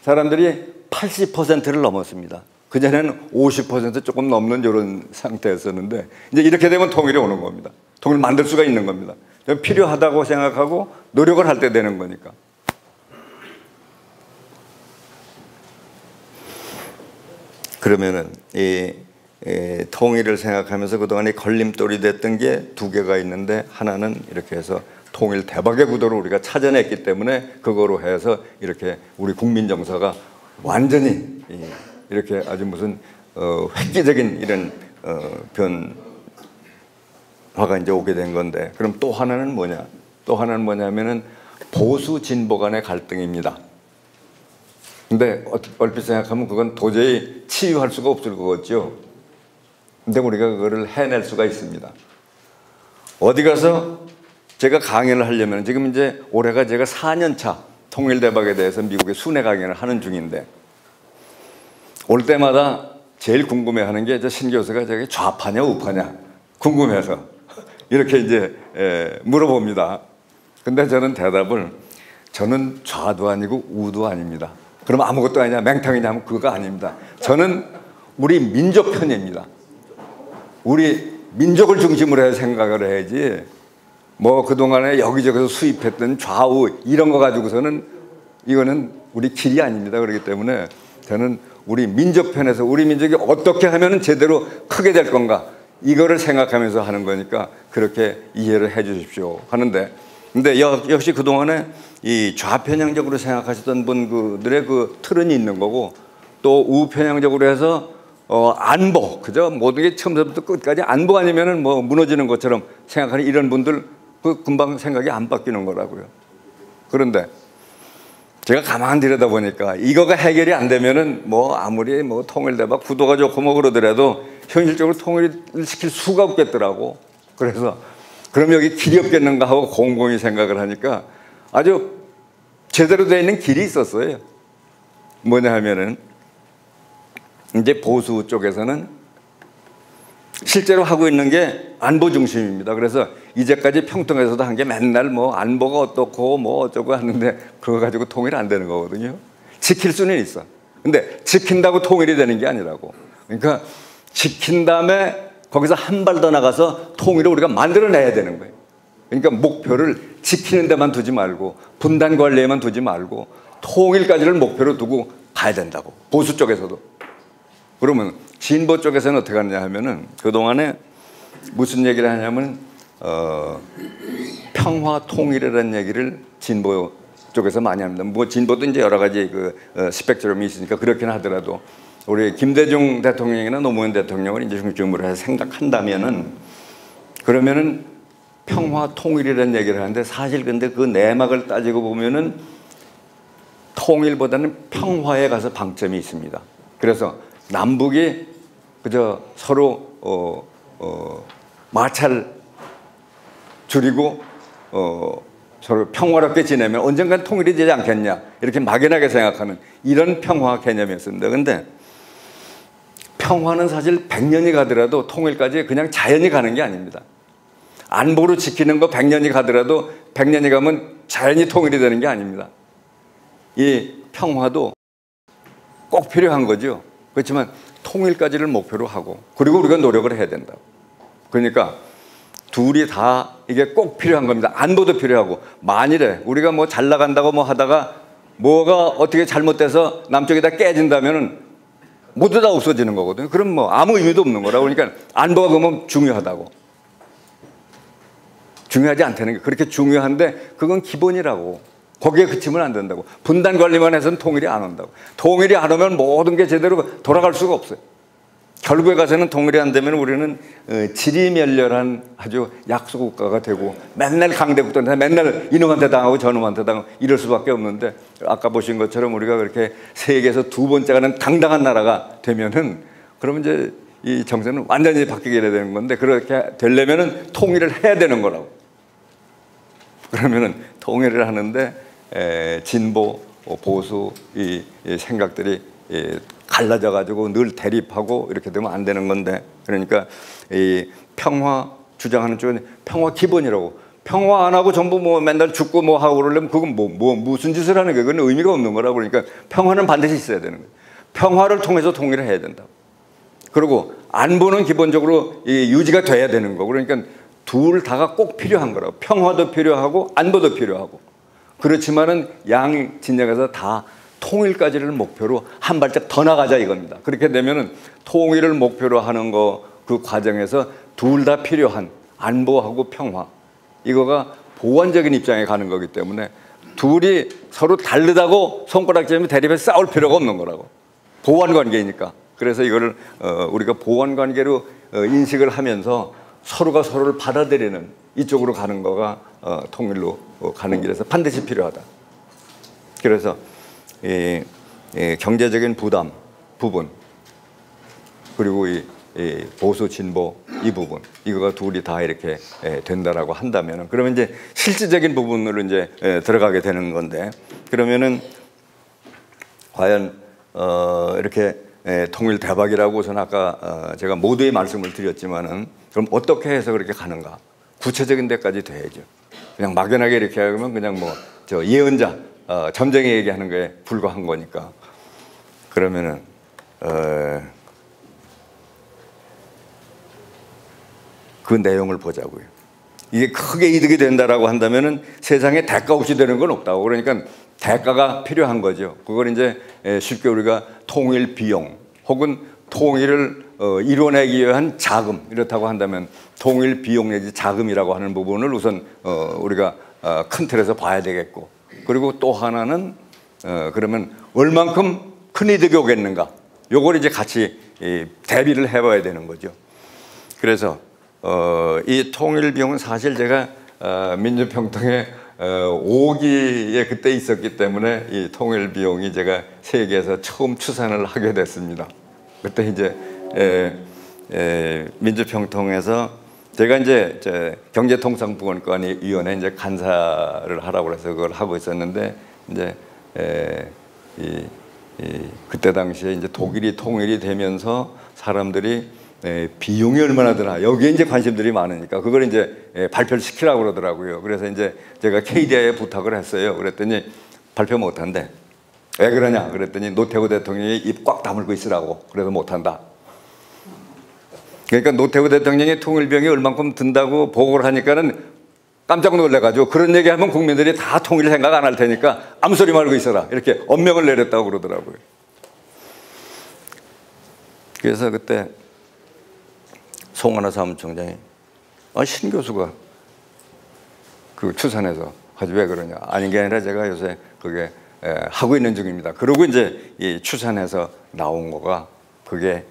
Speaker 1: 사람들이 80%를 넘었습니다. 그전에는 50% 조금 넘는 이런 상태였었는데 이제 이렇게 되면 통일이 오는 겁니다. 통일 만들 수가 있는 겁니다. 필요하다고 생각하고 노력을 할 때 되는 거니까. 그러면은 통일을 생각하면서 그동안에 걸림돌이 됐던 게 두 개가 있는데, 하나는 이렇게 해서 통일 대박의 구도를 우리가 찾아냈기 때문에 그거로 해서 이렇게 우리 국민 정서가 완전히 이렇게 아주 무슨 획기적인 이런 변화가 이제 오게 된 건데, 그럼 또 하나는 뭐냐? 또 하나는 뭐냐면은 보수 진보 간의 갈등입니다. 근데 얼핏 생각하면 그건 도저히 치유할 수가 없을 것 같죠. 근데 우리가 그거를 해낼 수가 있습니다. 어디 가서 제가 강연을 하려면, 지금 이제 올해가 제가 4년차 통일 대박에 대해서 미국의 순회 강연을 하는 중인데, 올 때마다 제일 궁금해하는 게 신 교수가 저기 좌파냐 우파냐 궁금해서 이렇게 이제 물어봅니다. 근데 저는 대답을, 저는 좌도 아니고 우도 아닙니다. 그럼 아무것도 아니냐, 맹탕이냐 하면 그거 아닙니다. 저는 우리 민족 편입니다. 우리 민족을 중심으로 해서 생각을 해야지, 뭐 그동안에 여기저기서 수입했던 좌우 이런 거 가지고서는 이거는 우리 길이 아닙니다. 그렇기 때문에 저는 우리 민족 편에서 우리 민족이 어떻게 하면 제대로 크게 될 건가, 이거를 생각하면서 하는 거니까 그렇게 이해를 해 주십시오 하는데, 근데 역시 그동안에 이 좌편향적으로 생각하시던 분들의 그 틀은 있는 거고, 또 우편향적으로 해서 안보, 그저 모든 게 처음부터 끝까지 안보 아니면은 뭐 무너지는 것처럼 생각하는 이런 분들, 그 금방 생각이 안 바뀌는 거라고요. 그런데 제가 가만히 들여다보니까 이거가 해결이 안 되면은 뭐 아무리 뭐 통일대박 구도가 좋고 뭐 그러더라도 현실적으로 통일을 시킬 수가 없겠더라고. 그래서 그럼 여기 길이 없겠는가 하고 곰곰이 생각을 하니까 아주 제대로 되어 있는 길이 있었어요. 뭐냐 하면은 이제 보수 쪽에서는 실제로 하고 있는 게 안보 중심입니다. 그래서 이제까지 평통에서도 한 게 맨날 뭐 안보가 어떻고 뭐 어쩌고 하는데 그거 가지고 통일 안 되는 거거든요. 지킬 수는 있어. 근데 지킨다고 통일이 되는 게 아니라고. 그러니까 지킨 다음에 거기서 한 발 더 나가서 통일을 우리가 만들어내야 되는 거예요. 그러니까 목표를 지키는 데만 두지 말고 분단 관리에만 두지 말고 통일까지를 목표로 두고 가야 된다고. 보수 쪽에서도. 그러면 진보 쪽에서는 어떻게 하느냐 하면은 그동안에 무슨 얘기를 하냐면 평화 통일이라는 얘기를 진보 쪽에서 많이 합니다. 뭐 진보도 이제 여러 가지 그 스펙트럼이 있으니까 그렇긴 하더라도 우리 김대중 대통령이나 노무현 대통령을 이제 중심으로 해서 생각한다면은, 그러면은 평화 통일이라는 얘기를 하는데, 사실 근데 그 내막을 따지고 보면은 통일보다는 평화에 가서 방점이 있습니다. 그래서 남북이 그저 서로 마찰 줄이고 서로 평화롭게 지내면 언젠간 통일이 되지 않겠냐, 이렇게 막연하게 생각하는 이런 평화 개념이었습니다. 근데 평화는 사실 100년이 가더라도 통일까지 그냥 자연히 가는 게 아닙니다. 안보로 지키는 거 100년이 가더라도 100년이 가면 자연히 통일이 되는 게 아닙니다. 이 평화도 꼭 필요한 거죠. 그렇지만 통일까지를 목표로 하고, 그리고 우리가 노력을 해야 된다. 그러니까 둘이 다 이게 꼭 필요한 겁니다. 안보도 필요하고, 만일에 우리가 뭐 잘 나간다고 뭐 하다가 뭐가 어떻게 잘못돼서 남쪽에다 깨진다면은 모두 다 없어지는 거거든요. 그럼 뭐 아무 의미도 없는 거라고. 그러니까 안보가 그러면 중요하다고. 중요하지 않다는 게 그렇게 중요한데 그건 기본이라고. 거기에 그치면 안 된다고. 분단 관리만 해서는 통일이 안 온다고. 통일이 안 오면 모든 게 제대로 돌아갈 수가 없어요. 결국에 가서는 통일이 안 되면 우리는 지리멸렬한 아주 약소국가가 되고 맨날 강대국들한테 맨날 이놈한테 당하고 저놈한테 당하고 이럴 수밖에 없는데, 아까 보신 것처럼 우리가 그렇게 세계에서 두 번째가는 당당한 나라가 되면은 그러면 이제 이 정세는 완전히 바뀌게 되는 건데, 그렇게 되려면은 통일을 해야 되는 거라고. 그러면은 통일을 하는데 진보, 보수 이 생각들이 갈라져 가지고 늘 대립하고 이렇게 되면 안 되는 건데, 그러니까 이 평화 주장하는 쪽은 평화 기본이라고. 평화 안 하고 전부 뭐 맨날 죽고 뭐 하고 그러려면 그건 무슨 짓을 하는 거예요. 그건 의미가 없는 거라고. 그러니까 평화는 반드시 있어야 되는 거예요. 평화를 통해서 통일을 해야 된다. 그리고 안보는 기본적으로 유지가 돼야 되는 거고, 그러니까 둘 다가 꼭 필요한 거라고. 평화도 필요하고 안보도 필요하고. 그렇지만은 양 진영에서 다 통일까지를 목표로 한 발짝 더 나가자 이겁니다. 그렇게 되면은 통일을 목표로 하는 거, 그 과정에서 둘 다 필요한 안보하고 평화, 이거가 보완적인 입장에 가는 거기 때문에 둘이 서로 다르다고 손가락질하면 대립해서 싸울 필요가 없는 거라고. 보완 관계이니까. 그래서 이거를 우리가 보완 관계로 인식을 하면서 서로가 서로를 받아들이는 이쪽으로 가는 거가 통일로 가는 길에서 반드시 필요하다. 그래서 경제적인 부분, 그리고 이 보수 진보 이 부분, 이거가 둘이 다 이렇게 된다라고 한다면, 그러면 이제 실질적인 부분으로 이제 들어가게 되는 건데, 그러면은 과연 이렇게 통일 대박이라고 저는 아까 제가 모두의 말씀을 드렸지만은, 그럼 어떻게 해서 그렇게 가는가? 구체적인 데까지 돼야죠. 그냥 막연하게 이렇게 하면 그냥 뭐 저 예언자 점쟁이 얘기하는 거에 불과한 거니까. 그러면은 그 내용을 보자고요. 이게 크게 이득이 된다라고 한다면은 세상에 대가 없이 되는 건 없다고. 그러니까 대가가 필요한 거죠. 그걸 이제 쉽게 우리가 통일 비용 혹은 통일을 이뤄내기 위한 자금, 이렇다고 한다면 통일 비용 내지 자금이라고 하는 부분을 우선 우리가 큰 틀에서 봐야 되겠고, 그리고 또 하나는 그러면 얼만큼 큰 이득이 오겠는가, 요걸 이제 같이 대비를 해봐야 되는 거죠. 그래서 이 통일 비용은 사실 제가 민주평통에 5기에 그때 있었기 때문에 이 통일 비용이 제가 세계에서 처음 추산을 하게 됐습니다. 그때 이제 민주평통에서 제가 이제 경제통상부원관위원회 이제 간사를 하라고 해서 그걸 하고 있었는데, 이제 그때 당시에 이제 독일이 통일이 되면서 사람들이 비용이 얼마나 드나 여기에 이제 관심들이 많으니까 그걸 이제 발표를 시키라고 그러더라고요. 그래서 이제 제가 KDI에 부탁을 했어요. 그랬더니 발표 못한대. 왜 그러냐 그랬더니 노태우 대통령이 입 꽉 다물고 있으라고, 그래서 못한다. 그러니까 노태우 대통령이 통일비용이 얼만큼 든다고 보고를 하니까는 깜짝 놀래가지고, 그런 얘기하면 국민들이 다 통일 생각 안 할 테니까 아무 소리 말고 있어라, 이렇게 엄명을 내렸다고 그러더라고요. 그래서 그때 송하나 사무총장이 신 교수가 그 추산해서 하지 왜 그러냐. 아닌 게 아니라 제가 요새 그게 하고 있는 중입니다. 그러고 이제 이 추산해서 나온 거가 그게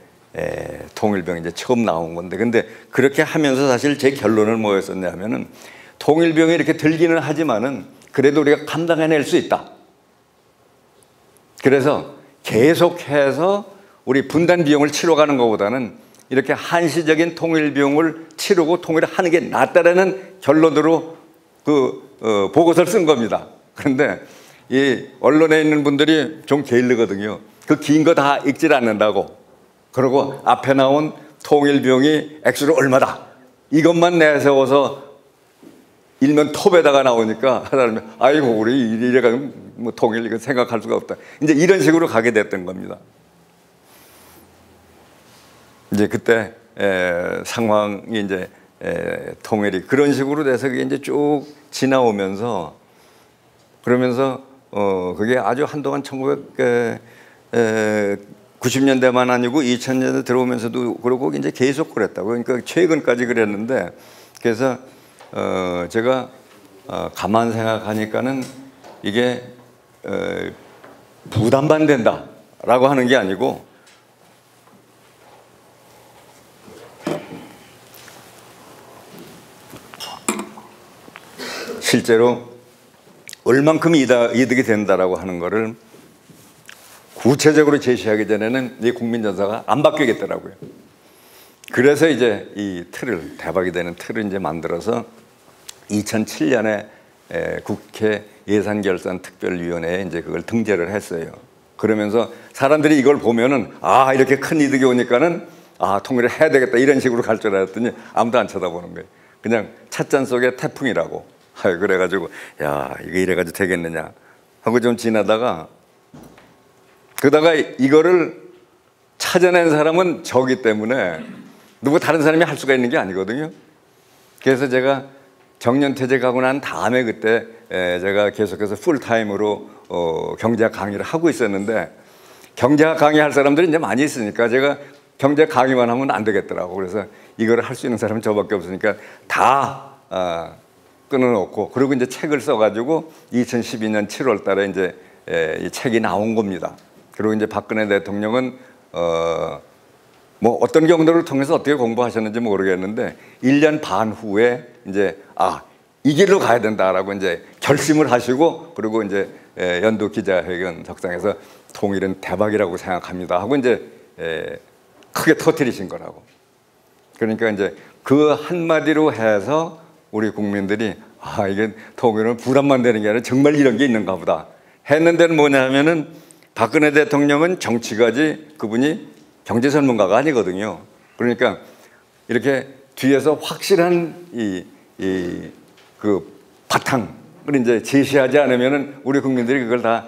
Speaker 1: 통일병이 이제 처음 나온 건데, 근데 그렇게 하면서 사실 제 결론은 뭐였었냐면은, 통일병이 이렇게 들기는 하지만은 그래도 우리가 감당해낼 수 있다. 그래서 계속해서 우리 분단 비용을 치러 가는 것보다는 이렇게 한시적인 통일 비용을 치르고 통일을 하는 게 낫다라는 결론으로 그 보고서를 쓴 겁니다. 그런데 이 언론에 있는 분들이 좀 게을르거든요. 그 긴 거 다 읽질 않는다고. 그리고 앞에 나온 통일 비용이 액수로 얼마다. 이것만 내세워서 일면 톱에다가 나오니까 하나님이 아이고 우리 이래가 뭐 통일 이거 생각할 수가 없다. 이제 이런 식으로 가게 됐던 겁니다. 이제 그때 상황이 이제 통일이 그런 식으로 돼서 그게 이제 쭉 지나오면서 그러면서 그게 아주 한동안 1990년대만 아니고 2000년대 들어오면서도 그러고 이제 계속 그랬다고. 그러니까 최근까지 그랬는데 그래서 제가 가만 생각하니까는 이게 부담반된다라고 하는 게 아니고 실제로 얼만큼 이득이 된다라고 하는 거를 구체적으로 제시하기 전에는 이 국민전사가 안 바뀌겠더라고요. 그래서 이제 이 틀을 대박이 되는 틀을 이제 만들어서 2007년에 국회 예산결산특별위원회에 이제 그걸 등재를 했어요. 그러면서 사람들이 이걸 보면은 아 이렇게 큰 이득이 오니까는 아 통일을 해야 되겠다 이런 식으로 갈 줄 알았더니 아무도 안 쳐다보는 거예요. 그냥 찻잔 속의 태풍이라고. 그래가지고 야 이거 이래가지고 되겠느냐 하고 좀 지나다가 그러다가 이거를 찾아낸 사람은 저기 때문에 누구 다른 사람이 할 수가 있는 게 아니거든요. 그래서 제가 정년퇴직하고 난 다음에 그때 제가 계속해서 풀타임으로 경제학 강의를 하고 있었는데 경제학 강의할 사람들이 이제 많이 있으니까 제가 경제 강의만 하면 안 되겠더라고. 그래서 이거를 할 수 있는 사람은 저밖에 없으니까 다 끊어놓고 그리고 이제 책을 써가지고 2012년 7월 달에 이제 이 책이 나온 겁니다. 그리고 이제 박근혜 대통령은 뭐 어떤 경로를 통해서 어떻게 공부하셨는지 모르겠는데 1년 반 후에 이제 이 길로 가야 된다라고 이제 결심을 하시고 그리고 이제 연도 기자회견 석상에서 통일은 대박이라고 생각합니다 하고 이제 크게 터뜨리신 거라고. 그러니까 이제 그 한마디로 해서 우리 국민들이 이게 통일은 부담만 되는 게 아니라 정말 이런 게 있는가 보다 했는데는 뭐냐면은 박근혜 대통령은 정치가지 그분이 경제 전문가가 아니거든요. 그러니까 이렇게 뒤에서 확실한 그 바탕을 이제 제시하지 않으면은 우리 국민들이 그걸 다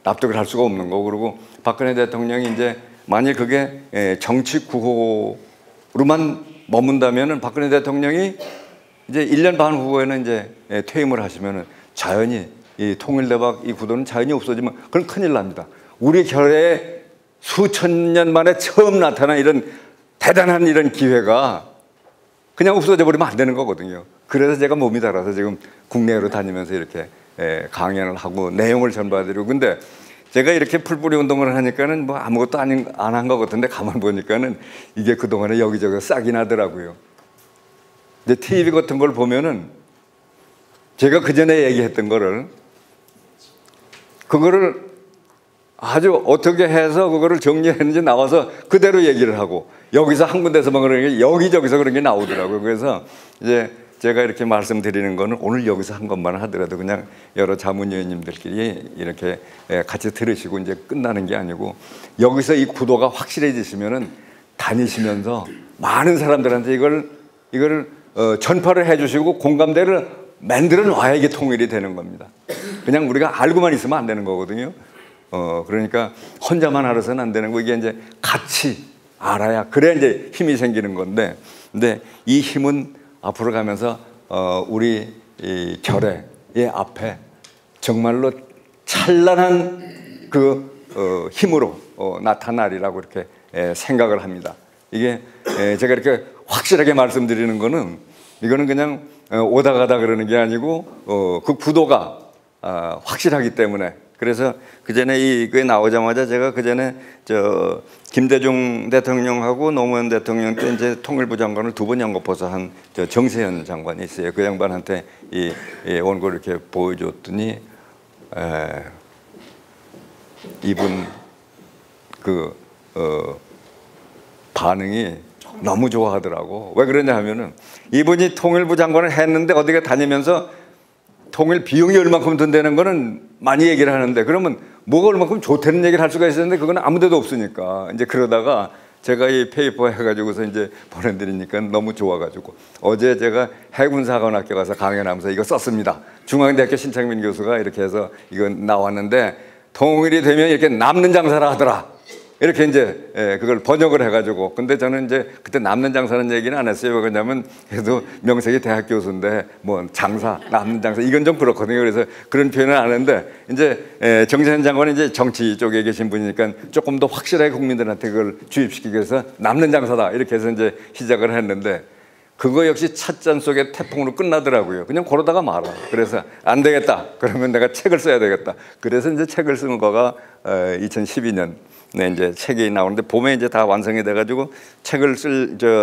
Speaker 1: 납득을 할 수가 없는 거고 그리고 박근혜 대통령이 이제 만일 그게 정치 구호로만 머문다면은 박근혜 대통령이 이제 1년 반 후에는 이제 퇴임을 하시면은 자연히 이 통일대박 이 구도는 자연히 없어지면 그건 큰일 납니다. 우리 결에 수천 년 만에 처음 나타난 이런 대단한 이런 기회가 그냥 없어져 버리면 안 되는 거거든요. 그래서 제가 몸이 달아서 지금 국내로 다니면서 이렇게 강연을 하고 내용을 전달드리고 근데 제가 이렇게 풀뿌리 운동을 하니까는 뭐 아무것도 안 한 것 같은데 가만 보니까는 이게 그동안에 여기저기 싹이 나더라고요. 이제 TV 같은 걸 보면은 제가 그 전에 얘기했던 그거를 아주 어떻게 해서 그거를 정리했는지 나와서 그대로 얘기를 하고 여기서 한 군데서만 그런 게 여기저기서 그런 게 나오더라고요. 그래서 이제 제가 이렇게 말씀드리는 거는 오늘 여기서 한 것만 하더라도 그냥 여러 자문위원님들끼리 이렇게 같이 들으시고 이제 끝나는 게 아니고 여기서 이 구도가 확실해지시면은 다니시면서 많은 사람들한테 이걸 전파를 해주시고 공감대를 만들어 놔야 이게 통일이 되는 겁니다. 그냥 우리가 알고만 있으면 안 되는 거거든요. 그러니까 혼자만 알아서는 안 되는 거 이게 이제 같이 알아야 그래야 이제 힘이 생기는 건데 근데 이 힘은 앞으로 가면서 우리 이 결의의 앞에 정말로 찬란한 그 힘으로 나타나리라고 이렇게 생각을 합니다. 이게 제가 이렇게 확실하게 말씀드리는 거는 이거는 그냥 오다 가다 그러는 게 아니고 그 구도가 확실하기 때문에 그래서 그 전에 이게 나오자마자 제가 그 전에 김대중 대통령하고 노무현 대통령 때 이제 통일부 장관을 두 번 연거푸서 한 정세현 장관이 있어요. 그 양반한테 이 원고를 이렇게 보여줬더니 이분 그 반응이 너무 좋아하더라고. 왜 그러냐 하면은 이분이 통일부 장관을 했는데 어디가 다니면서 통일 비용이 얼마큼 든다는 거는 많이 얘기를 하는데 그러면 뭐가 얼마큼 좋다는 얘기를 할 수가 있었는데 그건 아무 데도 없으니까 이제 그러다가 제가 이 페이퍼 해가지고서 이제 보내드리니까 너무 좋아가지고 어제 제가 해군사관학교 가서 강연하면서 이거 썼습니다. 중앙대학교 신창민 교수가 이렇게 해서 이거 나왔는데 통일이 되면 이렇게 남는 장사를 하더라. 이렇게 이제 그걸 번역을 해가지고 근데 저는 이제 그때 남는 장사는 얘기는 안 했어요. 왜냐면 그래도 명색이 대학 교수인데 뭐 장사 남는 장사 이건 좀 그렇거든요. 그래서 그런 표현은 안 했는데 이제 정세현 장관은 이제 정치 쪽에 계신 분이니까 조금 더 확실하게 국민들한테 그걸 주입시키기 위해서 남는 장사다 이렇게 해서 이제 시작을 했는데 그거 역시 찻잔 속에 태풍으로 끝나더라고요. 그냥 그러다가 말아. 그래서 안 되겠다. 그러면 내가 책을 써야 되겠다. 그래서 이제 책을 쓴 거가 2012년. 네, 이제 책이 나오는데 봄에 이제 다 완성이 돼가지고 책을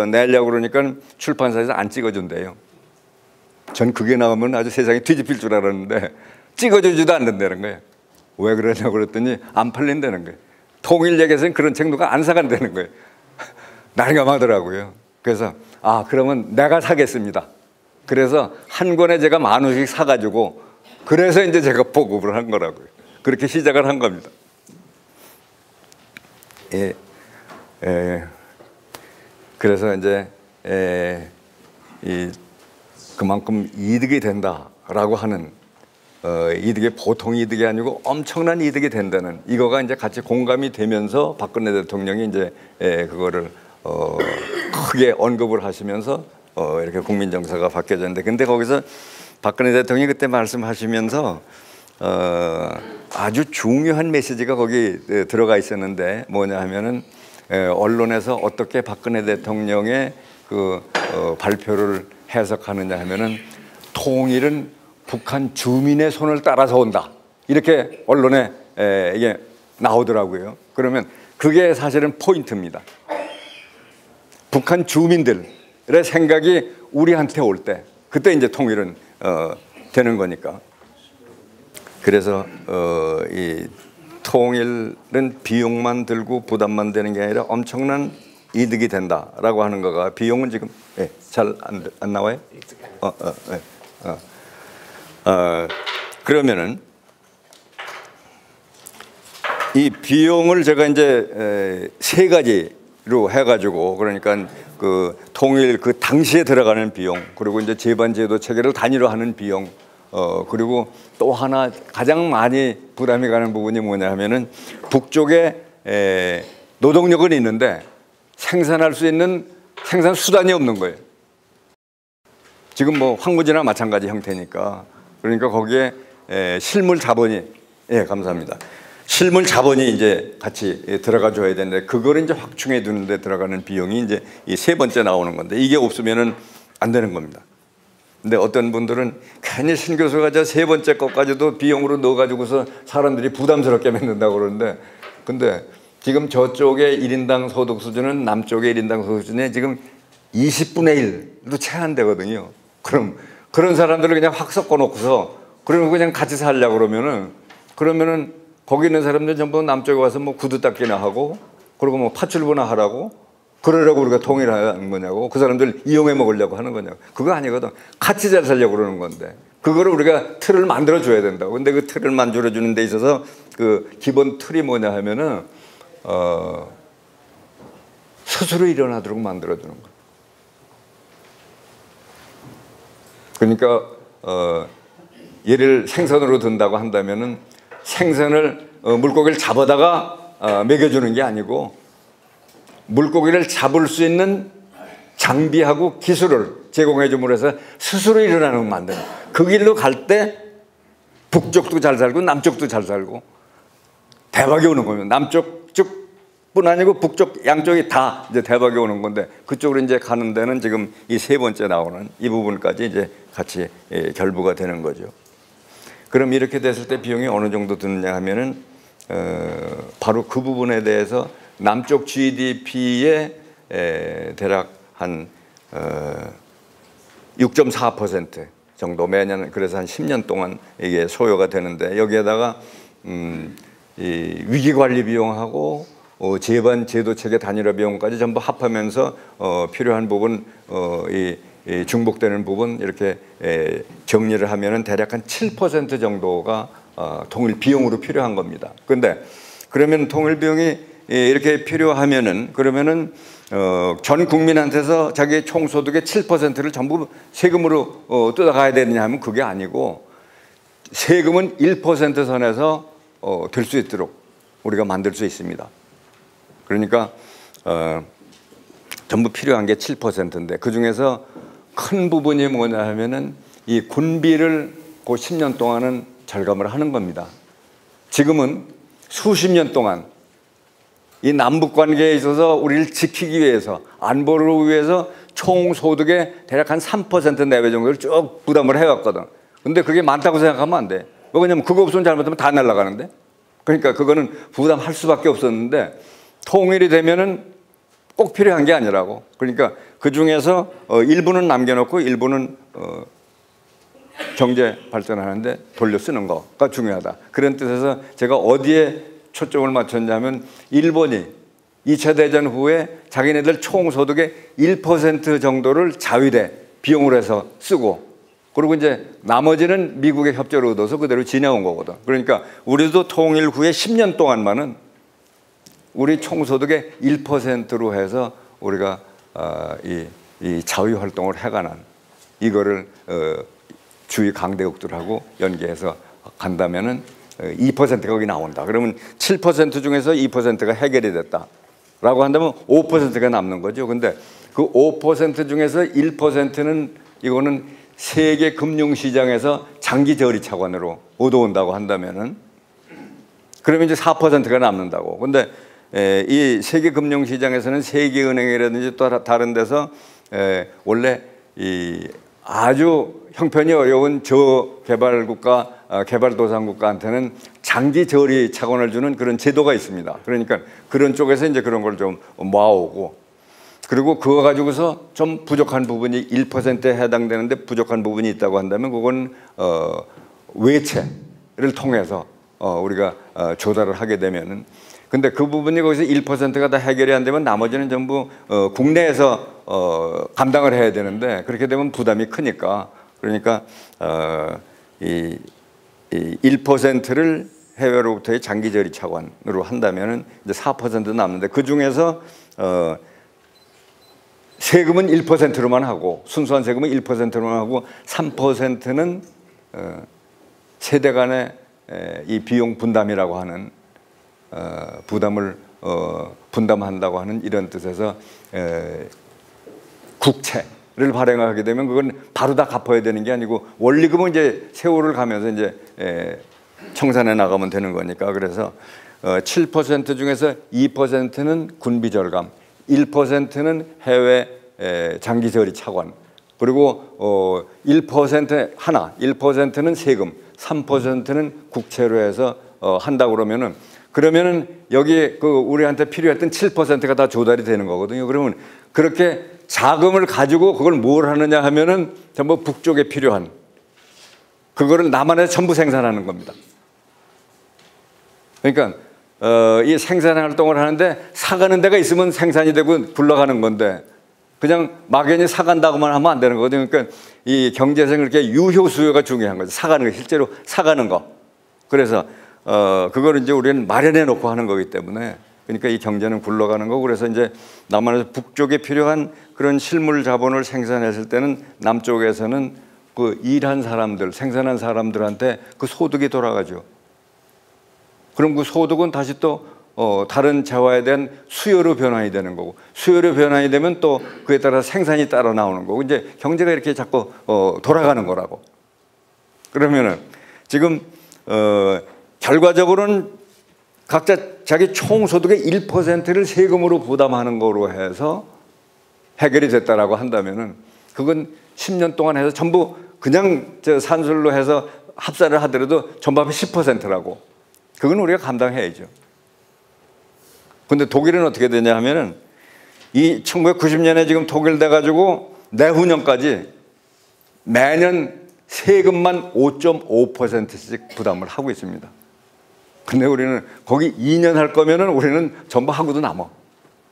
Speaker 1: 내려고 그러니까 출판사에서 안 찍어준대요. 전 그게 나오면 아주 세상이 뒤집힐 줄 알았는데 찍어주지도 않는다는 거예요. 왜 그러냐고 그랬더니 안 팔린다는 거예요. 통일역에서는 그런 책 누가 안 사간다는 거예요. 난감하더라고요. 그래서 그러면 내가 사겠습니다. 그래서 한 권에 제가 10,000원씩 사가지고 그래서 이제 제가 보급을 한 거라고요. 그렇게 시작을 한 겁니다. 그래서 이제 그만큼 이득이 된다라고 하는 이득이 보통 이득이 아니고 엄청난 이득이 된다는 이거가 이제 같이 공감이 되면서 박근혜 대통령이 이제 그거를 크게 언급을 하시면서 이렇게 국민 정서가 바뀌어졌는데 근데 거기서 박근혜 대통령이 그때 말씀하시면서 아주 중요한 메시지가 거기 들어가 있었는데 뭐냐 하면은 언론에서 어떻게 박근혜 대통령의 그 발표를 해석하느냐 하면은 통일은 북한 주민의 손을 따라서 온다 이렇게 언론에 이게 나오더라고요. 그러면 그게 사실은 포인트입니다. 북한 주민들의 생각이 우리한테 올 때 그때 이제 통일은 되는 거니까. 그래서 이 통일은 비용만 들고 부담만 되는 게 아니라 엄청난 이득이 된다라고 하는 거가 비용은 지금 잘 안 나와요? 그러면은 이 비용을 제가 이제 세 가지로 해가지고 그러니까 그 통일 그 당시에 들어가는 비용 그리고 이제 재반제도 체계를 단위로 하는 비용 그리고 또 하나 가장 많이 부담이 가는 부분이 뭐냐 하면은 북쪽에 노동력은 있는데 생산할 수 있는 생산 수단이 없는 거예요. 지금 뭐 황무지나 마찬가지 형태니까 그러니까 거기에 실물 자본이 감사합니다. 실물 자본이 이제 같이 들어가 줘야 되는데 그거를 이제 확충해 두는 데 들어가는 비용이 이제 이 세 번째 나오는 건데 이게 없으면은 안 되는 겁니다. 근데 어떤 분들은 괜히 신 교수가 저 세 번째 것까지도 비용으로 넣어가지고서 사람들이 부담스럽게 만든다고 그러는데 근데 지금 저쪽의 1인당 소득 수준은 남쪽의 1인당 소득 수준에 지금 20분의 1도 채 안 되거든요. 그럼 그런 사람들을 그냥 확 섞어 놓고서 그러면 그냥 같이 살려고 그러면은 거기 있는 사람들 전부 남쪽에 와서 뭐 구두 닦기나 하고 그리고 뭐 파출부나 하라고 그러려고 우리가 통일하는 거냐고 그 사람들 이용해 먹으려고 하는 거냐고 그거 아니거든. 같이 잘 살려고 그러는 건데 그거를 우리가 틀을 만들어 줘야 된다고. 근데 그 틀을 만들어 주는 데 있어서 그 기본 틀이 뭐냐 하면은 스스로 일어나도록 만들어 주는 거. 그러니까 얘를 생선으로 든다고 한다면은 생선을 물고기를 잡아다가 먹여주는 게 아니고 물고기를 잡을 수 있는 장비하고 기술을 제공해 줌으로 해서 스스로 일어나는 걸 만드는 그 길로 갈 때 북쪽도 잘 살고 남쪽도 잘 살고 대박이 오는 거예요. 남쪽 쪽뿐 아니고 북쪽 양쪽이 다 이제 대박이 오는 건데 그쪽으로 이제 가는 데는 지금 이 세 번째 나오는 이 부분까지 이제 같이 결부가 되는 거죠. 그럼 이렇게 됐을 때 비용이 어느 정도 드느냐 하면은 바로 그 부분에 대해서 남쪽 GDP의 대략 한 6.4% 정도 매년 그래서 한 10년 동안 이게 소요가 되는데 여기에다가 이 위기관리 비용하고 재반 제도 체계 단일화 비용까지 전부 합하면서 필요한 부분 이 중복되는 부분 이렇게 정리를 하면은 대략 한 7% 정도가 통일 비용으로 필요한 겁니다. 그런데 그러면 통일 비용이 이렇게 필요하면은 그러면은 전 국민한테서 자기 총소득의 7%를 전부 세금으로 뜯어가야 되느냐 하면 그게 아니고 세금은 1% 선에서 될 수 있도록 우리가 만들 수 있습니다. 그러니까 전부 필요한 게 7%인데 그 중에서 큰 부분이 뭐냐 하면은 이 군비를 그 10년 동안은 절감을 하는 겁니다. 지금은 수십 년 동안 이 남북 관계에 있어서 우리를 지키기 위해서 안보를 위해서 총소득의 대략 한 3% 내외 정도를 쭉 부담을 해왔거든. 근데 그게 많다고 생각하면 안 돼. 왜냐면 그거 없으면 잘못하면 다 날아가는데. 그러니까 그거는 부담할 수밖에 없었는데 통일이 되면은 꼭 필요한 게 아니라고. 그러니까 그 중에서 일부는 남겨놓고 일부는 경제 발전하는데 돌려 쓰는 거가 중요하다. 그런 뜻에서 제가 어디에 초점을 맞췄냐면 일본이 2차 대전 후에 자기네들 총소득의 1% 정도를 자위대 비용으로 해서 쓰고 그리고 이제 나머지는 미국의 협조를 얻어서 그대로 지내온 거거든. 그러니까 우리도 통일 후에 10년 동안만은 우리 총소득의 1%로 해서 우리가 이 자위 활동을 해가는 이거를 주위 강대국들하고 연계해서 간다면은 2%가 거기 나온다. 그러면 7% 중에서 2%가 해결이 됐다라고 한다면 5%가 남는 거죠. 근데 그 5% 중에서 1%는 이거는 세계 금융시장에서 장기 저리 차관으로 얻어온다고 한다면은 그러면 이제 4%가 남는다고. 근데 이 세계 금융시장에서는 세계은행이라든지 또 다른 데서 원래 이 아주 형편이 어려운 저개발국가, 개발도상국가한테는 장기 저리 차관을 주는 그런 제도가 있습니다. 그러니까 그런 쪽에서 이제 그런 걸 좀 모아오고 그리고 그거 가지고서 좀 부족한 부분이 1%에 해당되는데 부족한 부분이 있다고 한다면 그건 외채를 통해서 우리가 조달을 하게 되면은 근데 그 부분이 거기서 1%가 다 해결이 안 되면 나머지는 전부 국내에서 감당을 해야 되는데 그렇게 되면 부담이 크니까 그러니까 이 1%를 해외로부터의 장기 저리 차관으로 한다면은 이제 4% 남는데 그 중에서 세금은 1%로만 하고 순수한 세금은 1%로만 하고 3%는 세대 간의 이 비용 분담이라고 하는 부담을 분담한다고 하는 이런 뜻에서 국채를 발행하게 되면 그건 바로 다 갚아야 되는 게 아니고 원리금은 이제 세월을 가면서 이제 청산해 나가면 되는 거니까 그래서 7% 중에서 2%는 군비 절감, 1%는 해외 장기 저리 차관, 그리고 1%는 세금, 3%는 국채로 해서 한다고 그러면은 여기 우리한테 필요했던 7%가 다 조달이 되는 거거든요. 그러면 그렇게 자금을 가지고 그걸 뭘 하느냐 하면은 전부 북쪽에 필요한 그거를 남한에서 전부 생산하는 겁니다. 그러니까 이 생산 활동을 하는데 사가는 데가 있으면 생산이 되고 굴러가는 건데 그냥 막연히 사간다고만 하면 안 되는 거거든요. 그러니까 이 경제에서 그렇게 유효 수요가 중요한 거죠. 사가는 거, 실제로 사가는 거. 그래서 그걸 이제 우리는 마련해 놓고 하는 거기 때문에 그러니까 이 경제는 굴러가는 거고 그래서 이제 남한에서 북쪽에 필요한 그런 실물 자본을 생산했을 때는 남쪽에서는 그 일한 사람들, 생산한 사람들한테 그 소득이 돌아가죠. 그럼 그 소득은 다시 또 다른 재화에 대한 수요로 변환이 되는 거고 수요로 변환이 되면 또 그에 따라 생산이 따라 나오는 거고 이제 경제가 이렇게 자꾸 돌아가는 거라고. 그러면은 지금 결과적으로는 각자 자기 총소득의 1%를 세금으로 부담하는 거로 해서 해결이 됐다라고 한다면은 그건 10년 동안 해서 전부 그냥 산술로 해서 합산을 하더라도 전부 합해 10%라고. 그건 우리가 감당해야죠. 근데 독일은 어떻게 되냐 하면은 이 1990년에 지금 독일 돼가지고 내후년까지 매년 세금만 5.5%씩 부담을 하고 있습니다. 근데 우리는 거기 2년 할 거면은 우리는 전부 하고도 남아.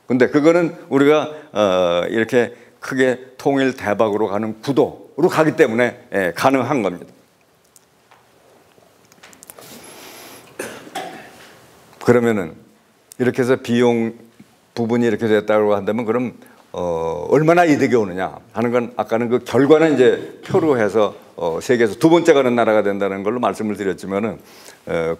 Speaker 1: 근데 그거는 우리가 이렇게 크게 통일 대박으로 가는 구도로 가기 때문에 가능한 겁니다. 그러면은 이렇게 해서 비용 부분이 이렇게 됐다고 한다면 그럼 얼마나 이득이 오느냐 하는 건 아까는 그 결과는 이제 표로 해서 세계에서 두 번째 가는 나라가 된다는 걸로 말씀을 드렸지만은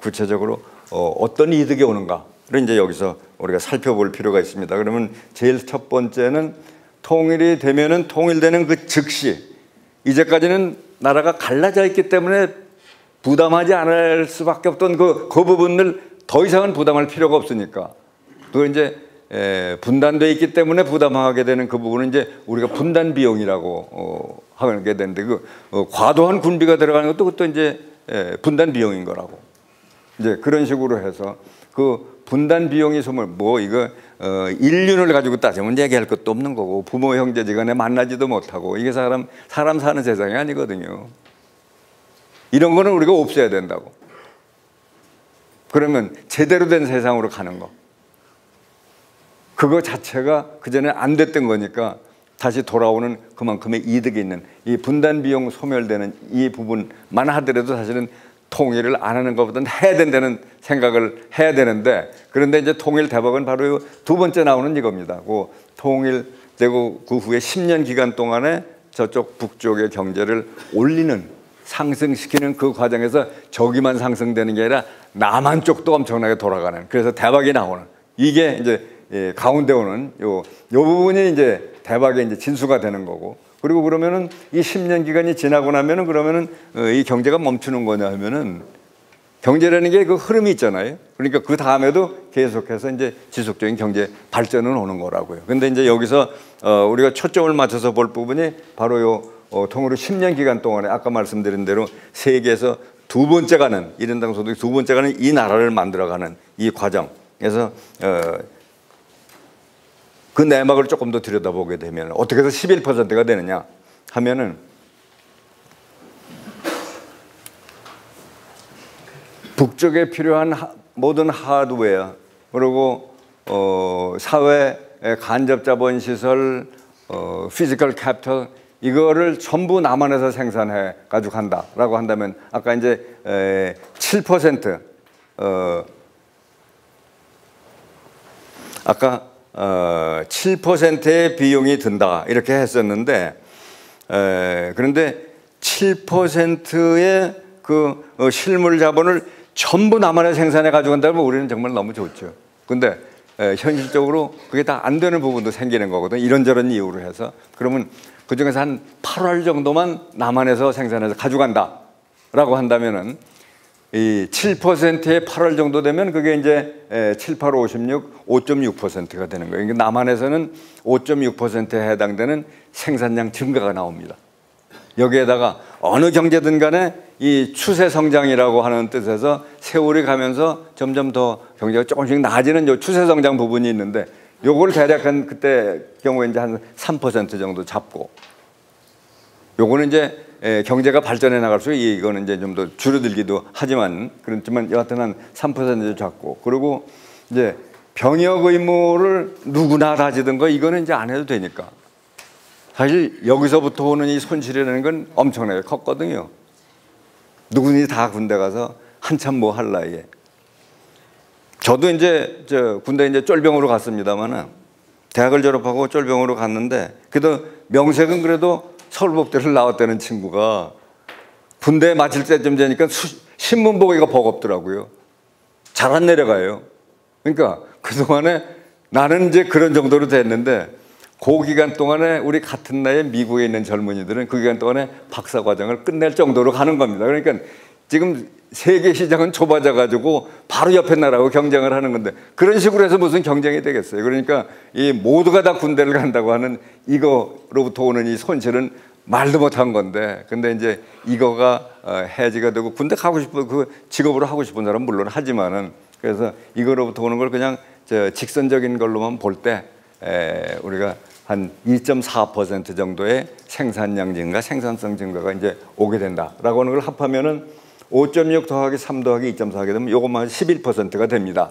Speaker 1: 구체적으로 어떤 이득이 오는가를 이제 여기서 우리가 살펴볼 필요가 있습니다. 그러면 제일 첫 번째는 통일이 되면은 통일되는 그 즉시 이제까지는 나라가 갈라져 있기 때문에 부담하지 않을 수밖에 없던 그 부분을 더 이상은 부담할 필요가 없으니까 또 이제 분단돼 있기 때문에 부담하게 되는 그 부분은 이제 우리가 분단 비용이라고 하게 되는데 그 과도한 군비가 들어가는 것도 그것도 이제 분단 비용인 거라고 이제 그런 식으로 해서 그 분단 비용이 소멸 뭐 이거 인륜을 가지고 따지면 얘기할 것도 없는 거고 부모 형제지간에 만나지도 못하고 이게 사람 사는 세상이 아니거든요. 이런 거는 우리가 없애야 된다고. 그러면 제대로 된 세상으로 가는 거. 그거 자체가 그전에 안 됐던 거니까 다시 돌아오는 그만큼의 이득이 있는 이 분단 비용 소멸되는 이 부분만 하더라도 사실은 통일을 안 하는 것보다는 해야 된다는 생각을 해야 되는데 그런데 이제 통일 대박은 바로 두 번째 나오는 이겁니다. 그 통일되고 그 후에 10년 기간 동안에 저쪽 북쪽의 경제를 올리는 상승시키는 그 과정에서 저기만 상승되는 게 아니라 남한 쪽도 엄청나게 돌아가는 그래서 대박이 나오는 이게 이제 가운데 오는 요 부분이 이제 대박의 이제 진수가 되는 거고 그리고 그러면은 이 10년 기간이 지나고 나면은 그러면은 이 경제가 멈추는 거냐 하면은 경제라는 게 그 흐름이 있잖아요. 그러니까 그 다음에도 계속해서 이제 지속적인 경제 발전은 오는 거라고요. 근데 이제 여기서 우리가 초점을 맞춰서 볼 부분이 바로 요 통으로 10년 기간 동안에 아까 말씀드린 대로 세계에서 두 번째 가는 1인당 소득 두 번째 가는 이 나라를 만들어가는 이 과정에서 그 내막을 조금 더 들여다보게 되면 어떻게 해서 11%가 되느냐 하면은 북쪽에 필요한 모든 하드웨어 그리고 사회 간접 자본 시설 피지컬 캐피털 이거를 전부 남한에서 생산해 가지고 한다라고 한다면 아까 이제 7% 아까 7%의 비용이 든다 이렇게 했었는데 그런데 7%의 그 실물 자본을 전부 남한에 생산해 가지고 간다면 우리는 정말 너무 좋죠. 근데 현실적으로 그게 다 안 되는 부분도 생기는 거거든. 이런저런 이유로 해서 그러면 그 중에서 한 8월 정도만 남한에서 생산해서 가져간다라고 한다면은 이 7%의 8월 정도 되면 그게 이제 7, 8, 56, 5.6%가 되는 거예요. 그러니까 남한에서는 5.6%에 해당되는 생산량 증가가 나옵니다. 여기에다가 어느 경제든 간에 이 추세 성장이라고 하는 뜻에서 세월이 가면서 점점 더 경제가 조금씩 나아지는 요 추세 성장 부분이 있는데 요걸 대략 한 그때 경우에 이제 한 3% 정도 잡고 요거는 이제 경제가 발전해 나갈수록 이거는 이제 좀 더 줄어들기도 하지만 그렇지만 여하튼 한 3% 잡고 그리고 이제 병역 의무를 누구나 다 지던 거 이거는 이제 안 해도 되니까 사실 여기서부터 오는 이 손실이라는 건 엄청나게 컸거든요. 누구니 다 군대 가서 한참 뭐 할 나이에 저도 이제 군대 이제 쫄병으로 갔습니다만은 대학을 졸업하고 쫄병으로 갔는데 그래도 명색은 그래도 서울복대를 나왔다는 친구가 군대에 마칠 때쯤 되니까 신문 보기가 버겁더라고요. 잘 안 내려가요. 그러니까 그동안에 나는 이제 그런 정도로 됐는데 그 기간 동안에 우리 같은 나이에 미국에 있는 젊은이들은 그 기간 동안에 박사 과정을 끝낼 정도로 가는 겁니다. 그러니까 지금 세계 시장은 좁아져 가지고 바로 옆에 나라하고 경쟁을 하는 건데 그런 식으로 해서 무슨 경쟁이 되겠어요. 그러니까 이 모두가 다 군대를 간다고 하는 이거로부터 오는 이 손실은 말도 못한 건데 근데 이제 이거가 해지가 되고 군대 가고 싶은 그 직업으로 하고 싶은 사람은 물론 하지만은 그래서 이거로부터 오는 걸 그냥 직선적인 걸로만 볼 때 우리가 한 2.4% 정도의 생산량 증가, 생산성 증가가 이제 오게 된다라고 하는 걸 합하면은 5.6 더하기 3 더하기 2.4 하게 되면 요것만 11%가 됩니다.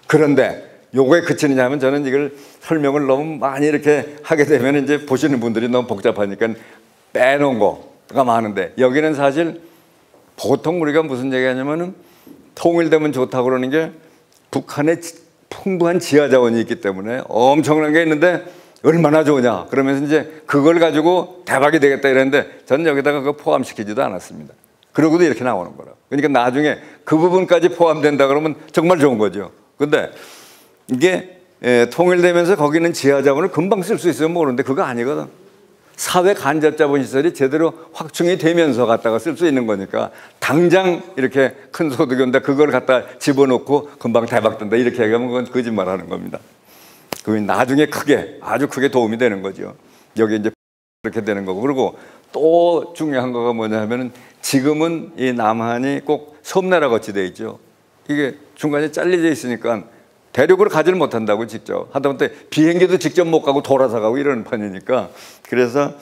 Speaker 1: 그런데 요거에 그치느냐 하면 저는 이걸 설명을 너무 많이 이렇게 하게 되면 이제 보시는 분들이 너무 복잡하니까 빼놓은 거가 많은데 여기는 사실 보통 우리가 무슨 얘기하냐면은 통일되면 좋다고 그러는 게 북한의 풍부한 지하 자원이 있기 때문에 엄청난 게 있는데 얼마나 좋으냐. 그러면서 이제 그걸 가지고 대박이 되겠다 이랬는데 저는 여기다가 그거 포함시키지도 않았습니다. 그러고도 이렇게 나오는 거라. 그러니까 나중에 그 부분까지 포함된다 그러면 정말 좋은 거죠. 근데 이게 통일되면서 거기는 지하 자원을 금방 쓸 수 있으면 모르는데 그거 아니거든. 사회 간접 자본 시설이 제대로 확충이 되면서 갖다가 쓸 수 있는 거니까 당장 이렇게 큰 소득인데 그걸 갖다 집어넣고 금방 대박된다 이렇게 얘기하면 그건 거짓말하는 겁니다. 그 나중에 크게 아주 크게 도움이 되는 거죠. 여기 이제 이렇게 되는 거고. 그리고 또 중요한 거가 뭐냐면은 지금은 이 남한이 꼭 섬나라 같이 돼 있죠. 이게 중간에 잘려져 있으니까 대륙으로 가지를 못한다고 직접 하다못해 비행기도 직접 못 가고 돌아서 가고 이러는 판이니까 그래서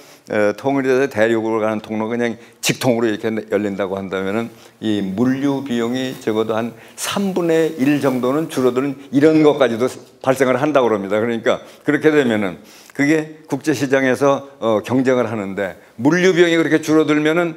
Speaker 1: 통일돼서 대륙으로 가는 통로가 그냥 직통으로 이렇게 열린다고 한다면은 이 물류 비용이 적어도 한 3분의 1 정도는 줄어드는 이런 것까지도 발생을 한다고 그럽니다. 그러니까 그렇게 되면은 그게 국제 시장에서 경쟁을 하는데 물류 비용이 그렇게 줄어들면은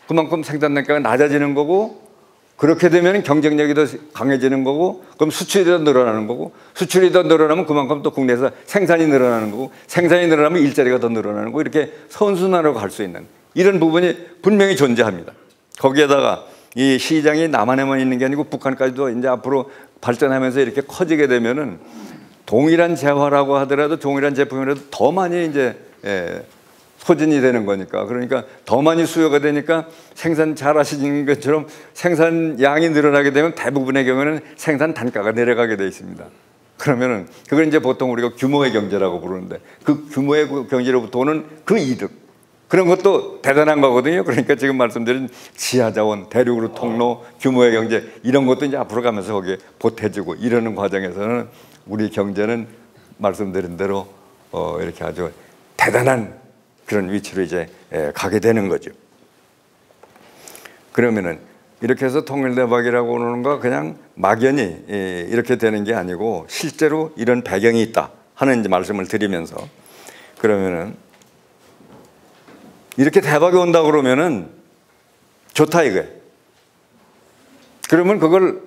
Speaker 1: 그만큼 생산 단가가 낮아지는 거고 그렇게 되면 경쟁력이 더 강해지는 거고 그럼 수출이 더 늘어나는 거고 수출이 더 늘어나면 그만큼 또 국내에서 생산이 늘어나는 거고 생산이 늘어나면 일자리가 더 늘어나는 거고 이렇게 선순환으로 갈 수 있는 이런 부분이 분명히 존재합니다. 거기에다가 이 시장이 남한에만 있는 게 아니고 북한까지도 이제 앞으로 발전하면서 이렇게 커지게 되면은 동일한 재화라고 하더라도 동일한 제품이라도 더 많이 이제 소진이 되는 거니까 그러니까 더 많이 수요가 되니까 생산 잘 하시는 것처럼 생산량이 늘어나게 되면 대부분의 경우는 생산 단가가 내려가게 돼 있습니다. 그러면은 그걸 이제 보통 우리가 규모의 경제라고 부르는데 그 규모의 경제로부터 오는 그 이득 그런 것도 대단한 거거든요. 그러니까 지금 말씀드린 지하자원, 대륙으로 통로, 규모의 경제 이런 것도 이제 앞으로 가면서 거기에 보태지고 이러는 과정에서는 우리 경제는 말씀드린 대로 이렇게 아주 대단한 그런 위치로 이제 가게 되는 거죠. 그러면은 이렇게 해서 통일대박이라고 하는 거 그냥 막연히 이렇게 되는 게 아니고 실제로 이런 배경이 있다 하는 이제 말씀을 드리면서 그러면은 이렇게 대박이 온다 그러면은 좋다 이거예요. 그러면 그걸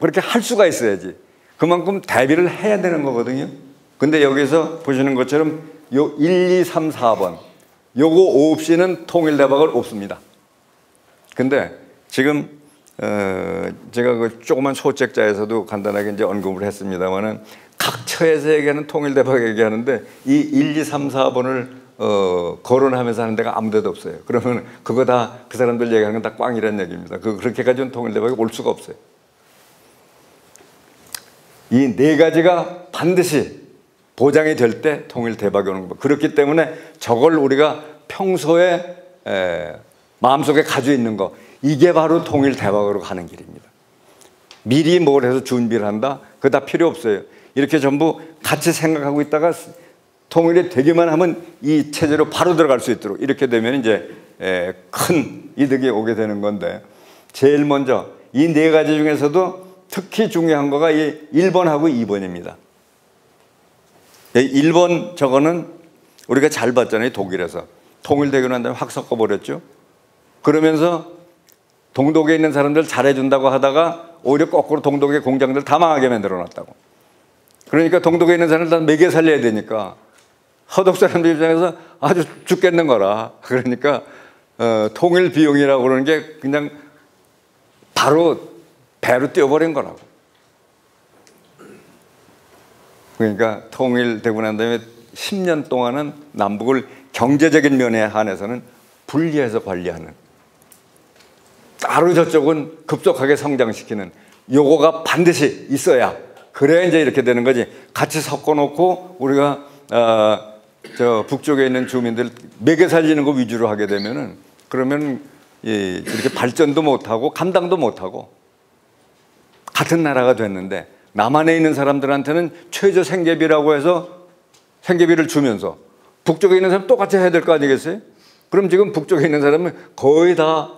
Speaker 1: 그렇게 할 수가 있어야지. 그만큼 대비를 해야 되는 거거든요. 근데 여기서 보시는 것처럼 요 1, 2, 3, 4번 요거 없이는 통일대박은 없습니다. 근데 지금 제가 그 조그만 소책자에서도 간단하게 이제 언급을 했습니다만은 각 처에서 얘기하는 통일대박 얘기하는데 이 1, 2, 3, 4번을 거론하면서 하는 데가 아무 데도 없어요. 그러면 그거 다 그 사람들 얘기하는 건 다 꽝이라는 얘기입니다. 그렇게까지는 통일대박이 올 수가 없어요. 이 네 가지가 반드시 보장이 될 때 통일대박이 오는 겁니다. 그렇기 때문에 저걸 우리가 평소에 마음속에 가지고 있는 거 이게 바로 통일대박으로 가는 길입니다. 미리 뭘 해서 준비를 한다? 그거 다 필요 없어요. 이렇게 전부 같이 생각하고 있다가 통일이 되기만 하면 이 체제로 바로 들어갈 수 있도록 이렇게 되면 이제 큰 이득이 오게 되는 건데 제일 먼저 이 네 가지 중에서도 특히 중요한 거가 이 1번하고 2번입니다. 1번 저거는 우리가 잘 봤잖아요. 독일에서 통일되고 난 다음에 확 섞어버렸죠. 그러면서 동독에 있는 사람들 잘해준다고 하다가 오히려 거꾸로 동독의 공장들 다 망하게 만들어놨다고. 그러니까 동독에 있는 사람들 다 먹여 살려야 되니까 허독 사람들 입장에서 아주 죽겠는 거라. 그러니까 통일 비용이라고 그러는 게 그냥 바로 배로 뛰어버린 거라고. 그러니까 통일되고 난 다음에 10년 동안은 남북을 경제적인 면에 한해서는 분리해서 관리하는, 따로 저쪽은 급속하게 성장시키는 요거가 반드시 있어야 그래야 이제 이렇게 되는 거지. 같이 섞어놓고 우리가 저 북쪽에 있는 주민들 먹여 살리는 거 위주로 하게 되면은 그러면 이렇게 발전도 못하고 감당도 못하고 같은 나라가 됐는데 남한에 있는 사람들한테는 최저 생계비라고 해서 생계비를 주면서 북쪽에 있는 사람 똑같이 해야 될 거 아니겠어요? 그럼 지금 북쪽에 있는 사람은 거의 다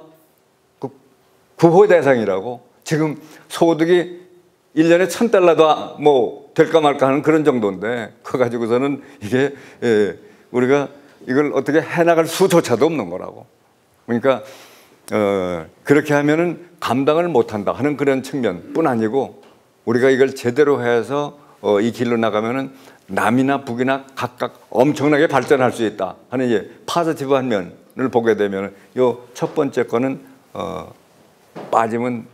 Speaker 1: 구호 대상이라고. 지금 소득이 1년에 $1,000도 뭐 될까 말까 하는 그런 정도인데 그거 가지고서는 이게 우리가 이걸 어떻게 해나갈 수조차도 없는 거라고. 그러니까 그렇게 하면은 감당을 못한다 하는 그런 측면뿐 아니고 우리가 이걸 제대로 해서 이 길로 나가면은 남이나 북이나 각각 엄청나게 발전할 수 있다 하는 이제 파지티브한 면을 보게 되면 요 첫 번째 거는 빠지면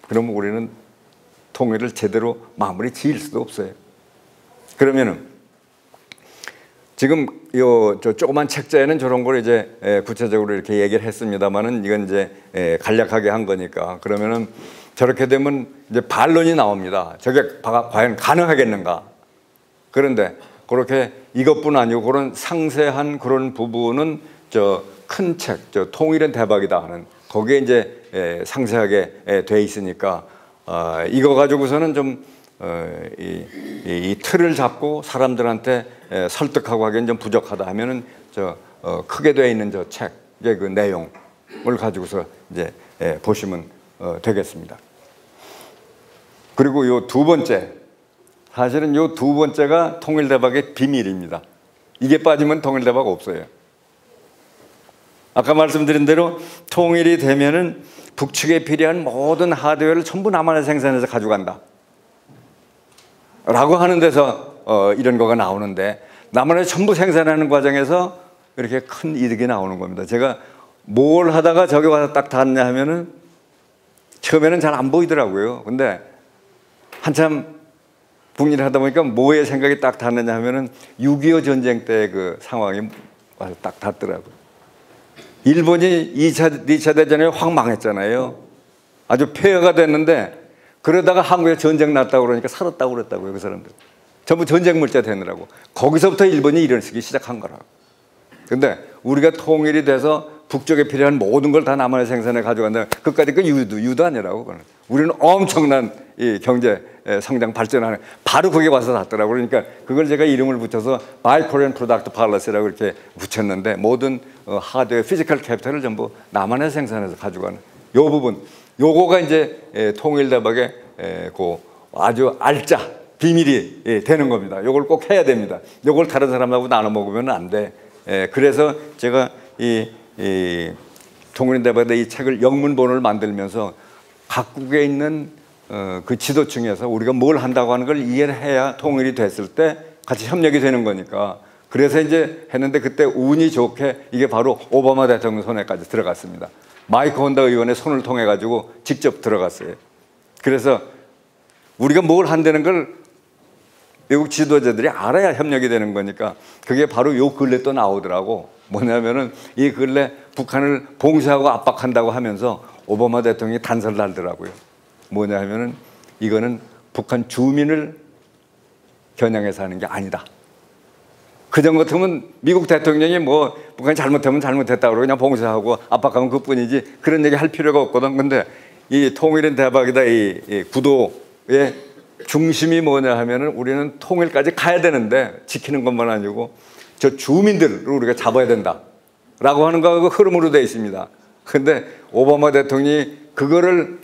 Speaker 1: 그러면 우리는 통일을 제대로 마무리 지을 수도 없어요. 그러면은 지금 저 조그만 책자에는 저런 걸 이제 구체적으로 이렇게 얘기를 했습니다만은 이건 이제 간략하게 한 거니까 그러면은 저렇게 되면 이제 반론이 나옵니다. 저게 과연 가능하겠는가? 그런데 그렇게 이것뿐 아니고 그런 상세한 그런 부분은 저 큰 책, 저 통일은 대박이다 하는 거기에 이제 상세하게 돼 있으니까 이거 가지고서는 좀 이 틀을 잡고 사람들한테 설득하고 하기엔 좀 부족하다 하면은 저 크게 되어 있는 저 책의 그 내용을 가지고서 이제 보시면 되겠습니다. 그리고 요 두 번째, 사실은 요 두 번째가 통일대박의 비밀입니다. 이게 빠지면 통일대박 없어요. 아까 말씀드린 대로 통일이 되면은 북측에 필요한 모든 하드웨어를 전부 남한에 생산해서 가져간다 라고 하는 데서 이런 거가 나오는데 남한에 전부 생산하는 과정에서 이렇게 큰 이득이 나오는 겁니다. 제가 뭘 하다가 저기 와서 딱 닿냐 하면은 처음에는 잘 안 보이더라고요. 근데 한참 북일을 하다 보니까 뭐에 생각이 딱 닿느냐 하면은 6.25 전쟁 때 그 상황이 와서 딱 닿더라고요. 일본이 2차 대전에 확 망했잖아요. 아주 폐허가 됐는데 그러다가 한국에 전쟁 났다고 그러니까 살았다고 그랬다고요. 그 사람들 전부 전쟁 물자 되느라고. 거기서부터 일본이 일어서기 시작한 거라고. 근데 우리가 통일이 돼서 북쪽에 필요한 모든 걸 다 남한에 생산해 가져간다. 그까짓 그 유도 아니라고. 그거는. 우리는 엄청난 이 경제 성장 발전하는 바로 거기 와서 닿더라고. 그러니까 그걸 제가 이름을 붙여서 Buy Korean Product Policy라고 이렇게 붙였는데 모든 하드웨어, 피지컬 캐피탈을 전부 남한에 생산해서 가져가는 요 부분. 요거가 이제 통일대박의 그 아주 알짜 비밀이 되는 겁니다. 요걸 꼭 해야 됩니다. 요걸 다른 사람하고 나눠 먹으면 안 돼. 그래서 제가 이 통일대박의 이 책을 영문본을 만들면서 각국에 있는 그 지도층에서 우리가 뭘 한다고 하는 걸 이해를 해야 통일이 됐을 때 같이 협력이 되는 거니까 그래서 이제 했는데 그때 운이 좋게 이게 바로 오바마 대통령 손에까지 들어갔습니다. 마이크 혼다 의원의 손을 통해 가지고 직접 들어갔어요. 그래서 우리가 뭘 한다는 걸 외국 지도자들이 알아야 협력이 되는 거니까 그게 바로 요 근래 또 나오더라고. 뭐냐면은 이 근래 북한을 봉쇄하고 압박한다고 하면서 오바마 대통령이 단서를 달더라고요. 뭐냐 하면은 이거는 북한 주민을 겨냥해서 하는 게 아니다. 그전 같으면 미국 대통령이 뭐 북한이 잘못하면 잘못했다고 그냥 봉쇄하고 압박하면 그뿐이지 그런 얘기 할 필요가 없거든. 근데 이 통일은 대박이다 이 구도의 중심이 뭐냐 하면은 우리는 통일까지 가야 되는데 지키는 것만 아니고 저 주민들을 우리가 잡아야 된다 라고 하는 거하고 흐름으로 되어 있습니다. 근데 오바마 대통령이 그거를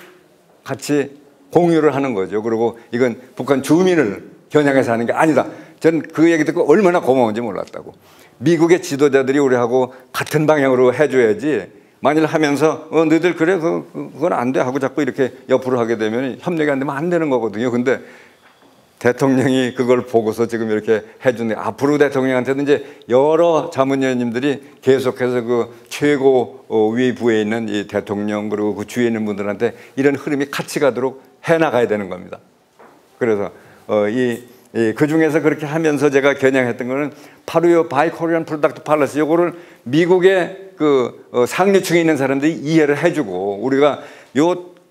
Speaker 1: 같이 공유를 하는 거죠. 그리고 이건 북한 주민을 겨냥해서 하는 게 아니다. 전 그 얘기 듣고 얼마나 고마운지 몰랐다고. 미국의 지도자들이 우리하고 같은 방향으로 해줘야지 만일 하면서 너희들 그래 그건 안 돼 하고 자꾸 이렇게 옆으로 하게 되면 협력이 안 되면 안 되는 거거든요. 근데 대통령이 그걸 보고서 지금 이렇게 해주는 앞으로 대통령한테도 이제 여러 자문위원님들이 계속해서 그 최고 위 부에 있는 이 대통령 그리고 그 주위에 있는 분들한테 이런 흐름이 같이 가도록 해나가야 되는 겁니다. 그래서 그 중에서 그렇게 하면서 제가 겨냥했던 거는 바로 이 Buy Korean Product Policy 요거를 미국의 그 상류층에 있는 사람들이 이해를 해주고 우리가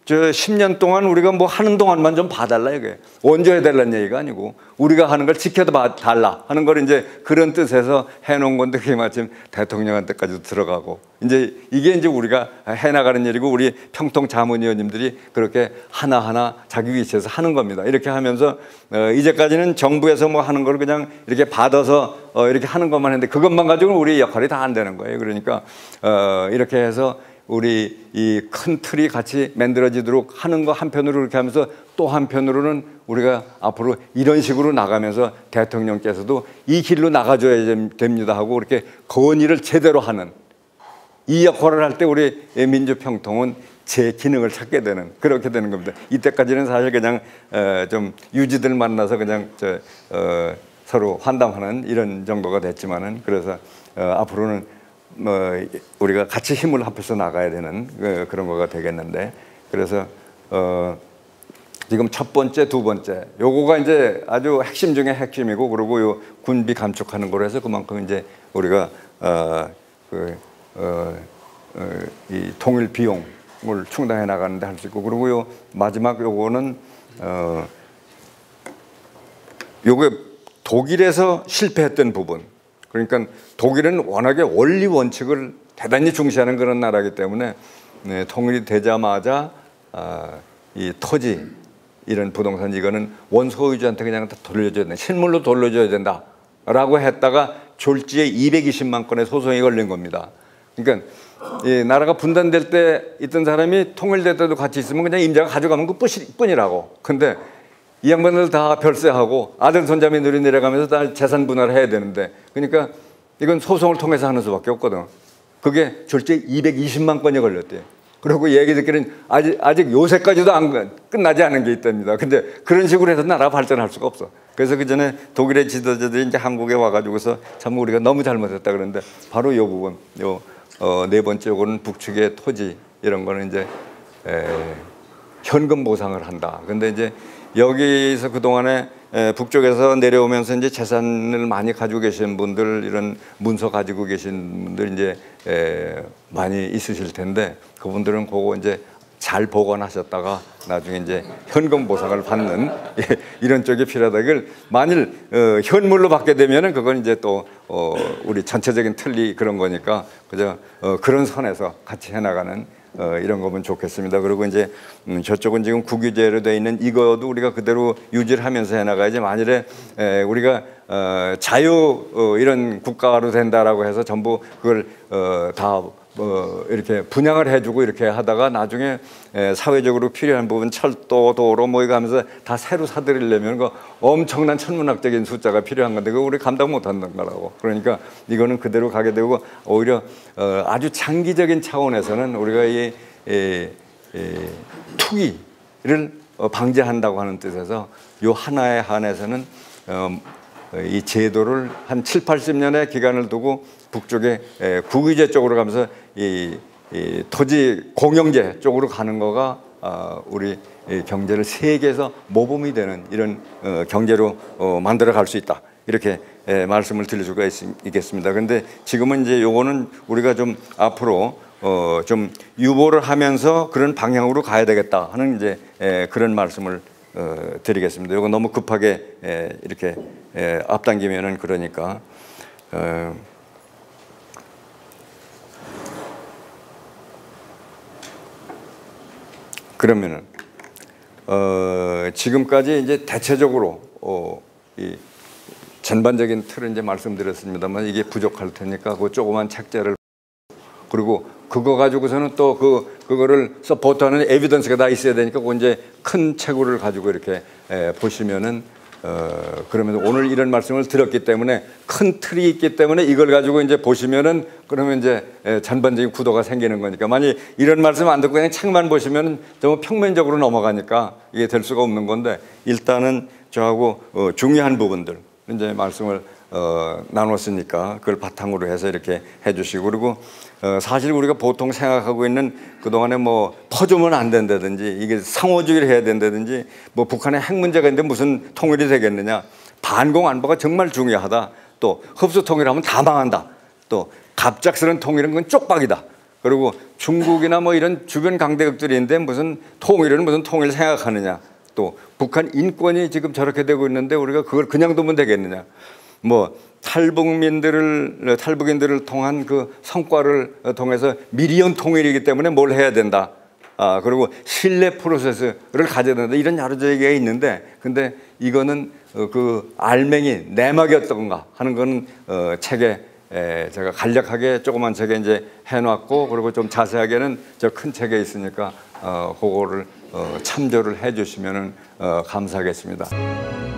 Speaker 1: 저 10년 동안 우리가 뭐 하는 동안만 좀 봐달라 이게 원조해 달라는 얘기가 아니고 우리가 하는 걸 지켜도 봐달라 하는 걸 이제 그런 뜻에서 해놓은 건데 그게 마침 대통령한테까지도 들어가고 이제 이게 이제 우리가 해나가는 일이고 우리 평통 자문위원님들이 그렇게 하나하나 자기 위치에서 하는 겁니다. 이렇게 하면서 이제까지는 정부에서 뭐 하는 걸 그냥 이렇게 받아서 이렇게 하는 것만 했는데 그것만 가지고는 우리 역할이 다 안 되는 거예요. 그러니까 이렇게 해서 우리 이 큰 틀이 같이 만들어지도록 하는 거 한편으로 그렇게 하면서 또 한편으로는 우리가 앞으로 이런 식으로 나가면서 대통령께서도 이 길로 나가줘야 됩니다 하고 그렇게 건의를 제대로 하는 이 역할을 할 때 우리 민주평통은 제 기능을 찾게 되는 그렇게 되는 겁니다. 이때까지는 사실 그냥 좀 유지들 만나서 그냥 서로 환담하는 이런 정도가 됐지만은 그래서 앞으로는 우리가 같이 힘을 합해서 나가야 되는 그런 거가 되겠는데 그래서 지금 첫 번째, 두 번째 요거가 이제 아주 핵심 중에 핵심이고 그리고 요 군비 감축하는 거로 해서 그만큼 이제 우리가 이 통일 비용을 충당해 나가는데 할 수 있고 그리고 요 마지막 요거는 요게 독일에서 실패했던 부분 그러니까 독일은 워낙에 원리 원칙을 대단히 중시하는 그런 나라이기 때문에 통일이 되자마자 이 토지 이런 부동산 이거는 원소유주한테 그냥 다 돌려줘야 된다. 실물로 돌려줘야 된다라고 했다가 졸지에 220만 건의 소송이 걸린 겁니다. 그러니까 이 나라가 분단될 때 있던 사람이 통일될 때도 같이 있으면 그냥 임자가 가져가면 그 뿐이라고. 근데 이 양반들 다 별세하고 아들 손자매 누리 내려가면서 다 재산 분할을 해야 되는데 그러니까 이건 소송을 통해서 하는 수밖에 없거든. 그게 졸지에 220만 건이 걸렸대요. 그리고 얘기 듣기는 아직 요새까지도 끝나지 않은 게 있답니다. 근데 그런 식으로 해서 나라 발전할 수가 없어. 그래서 그 전에 독일의 지도자들이 이제 한국에 와가지고서 참 우리가 너무 잘못했다 그러는데 바로 요 부분, 네 번째 요거는 북측의 토지 이런 거는 이제 현금 보상을 한다. 근데 이제 여기서 그 동안에 북쪽에서 내려오면서 이제 재산을 많이 가지고 계신 분들 이런 문서 가지고 계신 분들 이제 많이 있으실 텐데 그분들은 그거 이제 잘 보관하셨다가 나중에 이제 현금 보상을 받는 이런 쪽이 필요하다. 이걸 만일 현물로 받게 되면은 그건 이제 또 우리 전체적인 틀리 그런 거니까 그저 그런 선에서 같이 해나가는 이런 거면 좋겠습니다. 그리고 이제 저쪽은 지금 국유제로 되어 있는 이거도 우리가 그대로 유지를 하면서 해나가야지 만일에 우리가 자유 이런 국가로 된다라고 해서 전부 그걸 다 이렇게 분양을 해주고 이렇게 하다가 나중에 사회적으로 필요한 부분 철도 도로 뭐 이거 하면서 다 새로 사들이려면 그 엄청난 천문학적인 숫자가 필요한 건데 그거 우리 감당 못하는 거라고. 그러니까 이거는 그대로 가게 되고 오히려 아주 장기적인 차원에서는 우리가 이 투기를 방지한다고 하는 뜻에서 요 하나에 한해서는 이 제도를 한 7, 80년의 기간을 두고 북쪽에 국유제 쪽으로 가면서 이 토지 공영제 쪽으로 가는 거가 우리 경제를 세계에서 모범이 되는 이런 경제로 만들어 갈 수 있다. 이렇게 말씀을 드릴 수가 있겠습니다. 그런데 지금은 이제 요거는 우리가 좀 앞으로 좀 유보를 하면서 그런 방향으로 가야 되겠다 하는 이제 그런 말씀을 드리겠습니다. 요거 너무 급하게 이렇게 앞당기면은 그러니까 그러면은 지금까지 이제 대체적으로 이 전반적인 틀은 이제 말씀드렸습니다만 이게 부족할 테니까 그 조그만 책자를 그리고 그거 가지고서는 또 그거를 서포트하는 에비던스가 다 있어야 되니까 그 이제 큰 책을 가지고 이렇게 보시면은 그러면 오늘 이런 말씀을 드렸기 때문에 큰 틀이 있기 때문에 이걸 가지고 이제 보시면은 그러면 이제 전반적인 구도가 생기는 거니까 만약 이런 말씀 안 듣고 그냥 책만 보시면은 너무 평면적으로 넘어가니까 이게 될 수가 없는 건데 일단은 저하고 중요한 부분들 이제 말씀을 나눴으니까 그걸 바탕으로 해서 이렇게 해주시고 그리고 사실 우리가 보통 생각하고 있는 그동안에 뭐 퍼주면 안 된다든지 이게 상호주의를 해야 된다든지 뭐 북한에 핵 문제가 있는데 무슨 통일이 되겠느냐 반공 안보가 정말 중요하다 또 흡수 통일하면 다 망한다 또 갑작스러운 통일은 그건 쪽박이다 그리고 중국이나 뭐 이런 주변 강대국들이 있는데 무슨 통일은 무슨 통일 생각하느냐 또 북한 인권이 지금 저렇게 되고 있는데 우리가 그걸 그냥 두면 되겠느냐 뭐 탈북인들을 통한 그 성과를 통해서 미리언 통일이기 때문에 뭘 해야 된다. 그리고 신뢰 프로세스를 가져야 된다. 이런 여러 얘기가 있는데 근데 이거는 그 알맹이 내막이었던가 하는 거는 책에 제가 간략하게 조그만 책에 이제 해놨고 그리고 좀 자세하게는 저 큰 책에 있으니까 그거를 참조를 해주시면은 감사하겠습니다.